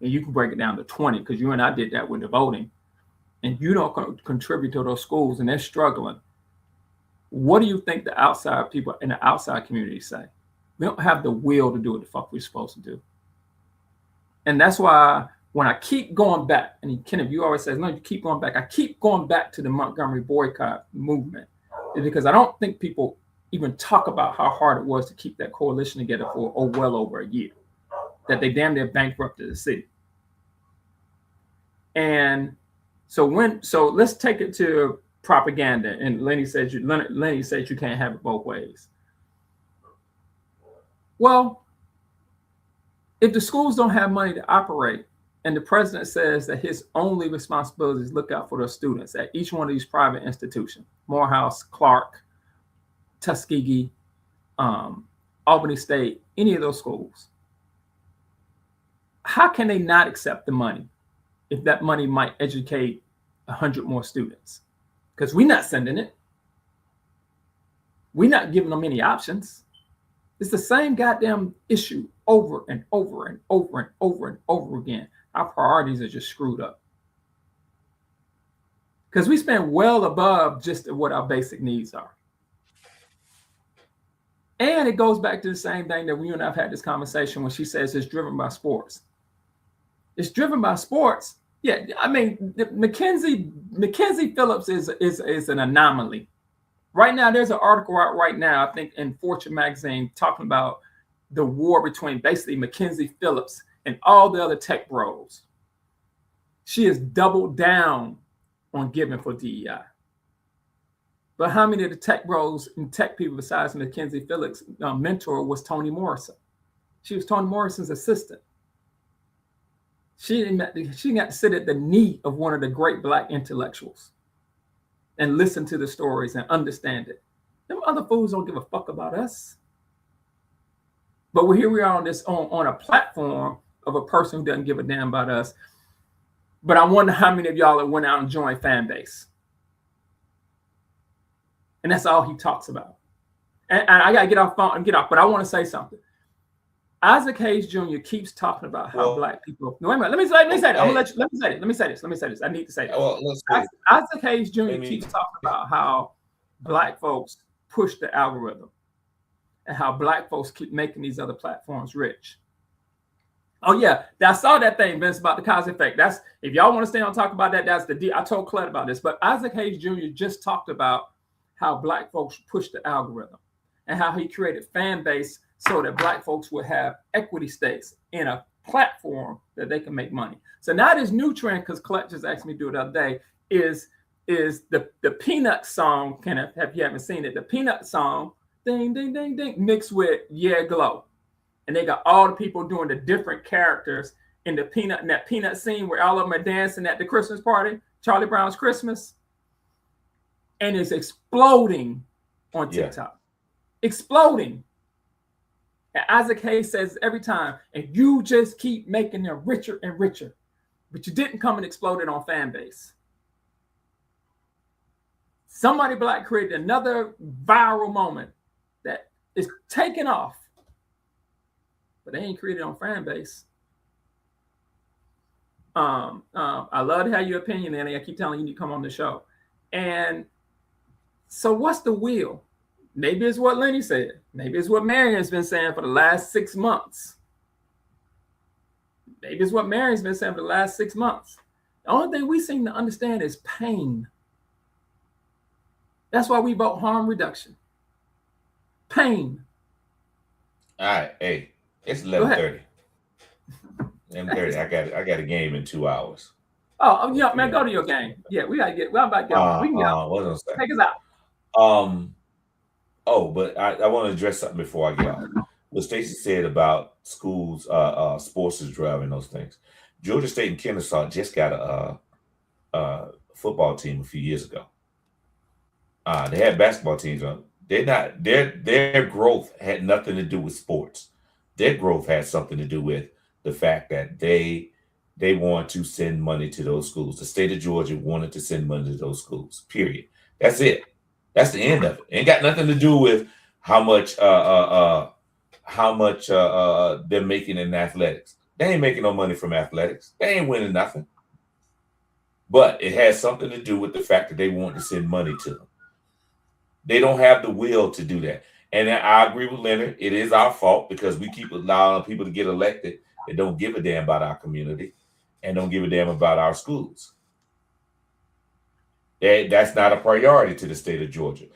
[SPEAKER 1] And you can break it down to 20, because you and I did that with the voting. And you don't contribute to those schools and they're struggling. What do you think the outside people in the outside community say? We don't have the will to do what the fuck we're supposed to do. And that's why when I keep going back, and Kenneth, you always say, no, you keep going back. I keep going back to the Montgomery boycott movement, is because I don't think people even talk about how hard it was to keep that coalition together for well over a year, that they damn near bankrupted the city. And so let's take it to propaganda. And Lenny says you can't have it both ways. Well, if the schools don't have money to operate, and the president says that his only responsibility is look out for those students at each one of these private institutions, Morehouse, Clark, Tuskegee, Albany State, any of those schools, how can they not accept the money if that money might educate 100 more students? Because we're not sending it. We're not giving them any options. It's the same goddamn issue over and over and over and over and over again. Our priorities are just screwed up. Because we spend well above just what our basic needs are. And it goes back to the same thing that you and I have had this conversation when she says it's driven by sports. It's driven by sports. Yeah, I mean, Mackenzie Phillips is an anomaly. Right now, there's an article out right now, I think, in Fortune magazine talking about the war between basically Mackenzie Phillips and all the other tech bros. She has doubled down on giving for DEI. But how many of the tech bros and tech people besides Mackenzie Phillips' mentor was Toni Morrison? She was Toni Morrison's assistant. She got to sit at the knee of one of the great Black intellectuals and listen to the stories and understand it. Them other fools don't give a fuck about us. But here we are on a platform of a person who doesn't give a damn about us. But I wonder how many of y'all that went out and joined fan base. And that's all he talks about. And I got to get off phone and get off, but I want to say something. Isaac Hayes Jr. keeps talking about how Black people. No, wait a minute. Let me say this. Let me say this. I need to say this. Isaac Hayes Jr. keeps talking about how Black folks push the algorithm and how Black folks keep making these other platforms rich. Oh yeah, I saw that thing, Vince, about the cause effect. That's if y'all want to stay on talk about that. That's the D. I told Colette about this, but Isaac Hayes Jr. just talked about how Black folks push the algorithm and how he created fan base so that Black folks would have equity stakes in a platform that they can make money. So now this new trend, because Colette just asked me to do it the other day, is the Peanut song. Kenneth, if you haven't seen it, the Peanut song, ding, ding, ding, ding, mixed with Yeah Glow. And they got all the people doing the different characters in the Peanut, in that Peanut scene where all of them are dancing at the Christmas party, Charlie Brown's Christmas. And it's exploding on TikTok. Exploding. And Isaac Hayes says every time, and you just keep making them richer and richer. But you didn't come and explode it on fan base. Somebody Black created another viral moment that is taking off. But they ain't created on fan base. I love to have your opinion, Annie. I keep telling you to come on the show. And so what's the wheel? Maybe it's what Lenny said. Maybe it's what Marion's been saying for the last 6 months. Maybe it's what Marion's been saying for the last 6 months. The only thing we seem to understand is pain. That's why we vote harm reduction. Pain.
[SPEAKER 2] All right, hey, it's
[SPEAKER 1] Go ahead.
[SPEAKER 2] 11:30. 11:30. I got a game in 2 hours.
[SPEAKER 1] Yeah, man, go to your game. Yeah, we gotta get. Well, I'm about to go. We can go.
[SPEAKER 2] What was I
[SPEAKER 1] Take us out.
[SPEAKER 2] But I want to address something before I get off. What Stacey said about schools, sports is driving those things. Georgia State and Kennesaw just got a football team a few years ago. They had basketball teams on. They're not their growth had nothing to do with sports. Their growth had something to do with the fact that they want to send money to those schools. The state of Georgia wanted to send money to those schools. Period. That's it. That's the end of it. Ain't got nothing to do with how much they're making in athletics. They ain't making no money from athletics. They ain't winning nothing. But it has something to do with the fact that they want to send money to them. They don't have the will to do that. And I agree with Leonard. It is our fault because we keep allowing people to get elected that don't give a damn about our community and don't give a damn about our schools. That's not a priority to the state of Georgia.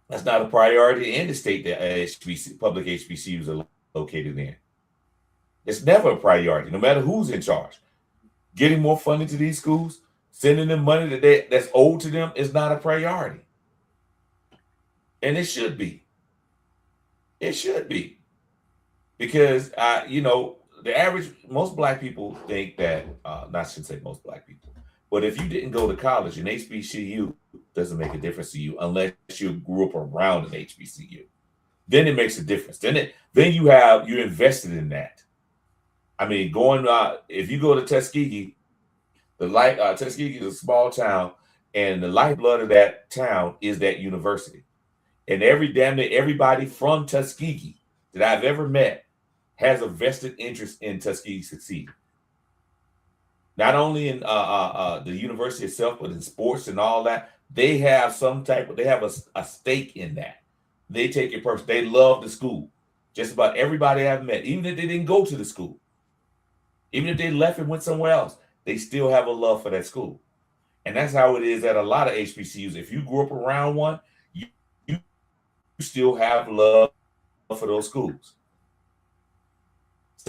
[SPEAKER 2] That's not a priority in the state that public HBCUs are located in. It's never a priority, no matter who's in charge. Getting more funding to these schools, sending them money that's owed to them is not a priority. And it should be. It should be. Because, most black people think that, I shouldn't say most black people, but if you didn't go to college, an HBCU doesn't make a difference to you unless you grew up around an HBCU. Then it makes a difference. Then you're invested in that. I mean, if you go to Tuskegee, Tuskegee is a small town, and the lifeblood of that town is that university. And everybody from Tuskegee that I've ever met has a vested interest in Tuskegee succeeding. Not only in the university itself, but in sports and all that. They have a stake in that. They take it personal. They love the school. Just about everybody I've met, even if they didn't go to the school, even if they left and went somewhere else, they still have a love for that school. And that's how it is at a lot of HBCUs. If you grew up around one, you still have love for those schools.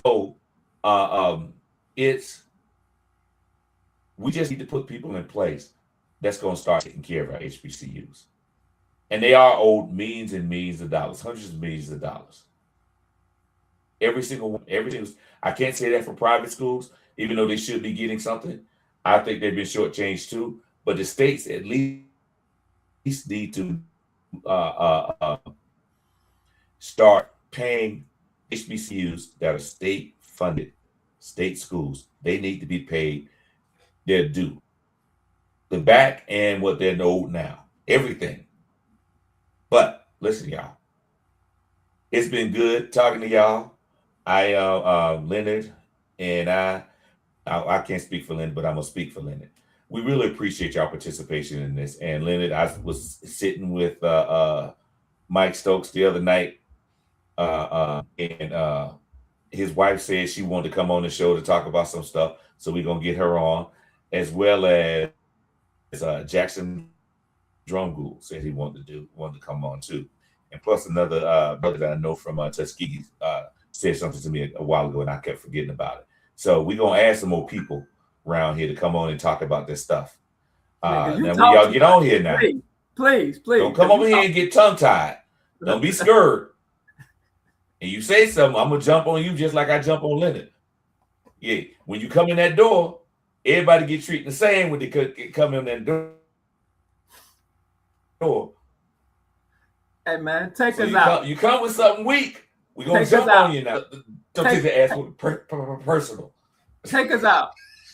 [SPEAKER 2] So we just need to put people in place that's going to start taking care of our HBCUs. And they are owed millions and millions of dollars, hundreds of millions of dollars. Every single one, I can't say that for private schools, even though they should be getting something. I think they've been shortchanged too. But the states at least need to start paying HBCUs that are state-funded, state schools. They need to be paid their due. The back and what they're owed now. Everything. But listen, y'all. It's been good talking to y'all. Leonard and I can't speak for Leonard, but I'm going to speak for Leonard. We really appreciate y'all participation in this. And Leonard, I was sitting with Mike Stokes the other night, and his wife said she wanted to come on the show to talk about some stuff. So we're going to get her on, as well as Jackson Drumgool said he wanted to come on too. And plus another brother that I know from Tuskegee said something to me a while ago, and I kept forgetting about it. So we're going to add some more people around here to come on and talk about this stuff. Now, when y'all get on here now.
[SPEAKER 1] Please.
[SPEAKER 2] Don't come over here and get tongue-tied. Don't be scared. And you say something, I'm going to jump on you just like I jump on Leonard. Yeah, when you come in that door, everybody get treated the same when they come in that door.
[SPEAKER 1] Hey, man, take us out.
[SPEAKER 2] You come with something weak, we're going to jump on you now. Don't take the ass personal.
[SPEAKER 1] Take us out.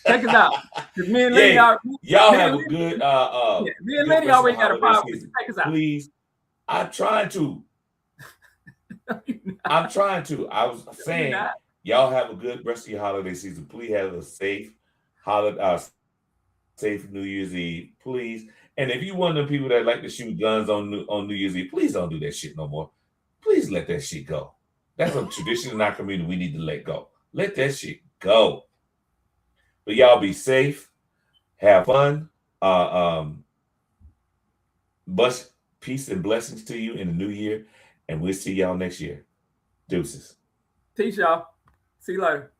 [SPEAKER 1] Take us out. Because me and Lady
[SPEAKER 2] y'all have a good
[SPEAKER 1] me and Lady already got a problem. Take us out.
[SPEAKER 2] Please. I'm trying to. I was saying y'all have a good rest of your holiday season. Please have a safe safe New Year's Eve, please. And if you one of the people that like to shoot guns on New Year's Eve, please don't do that shit no more. Please let that shit go. That's a tradition in our community we need to let go. Let that shit go. But y'all be safe. Have fun. Much peace and blessings to you in the new year. And we'll see y'all next year. Deuces.
[SPEAKER 1] Peace, y'all. See you later.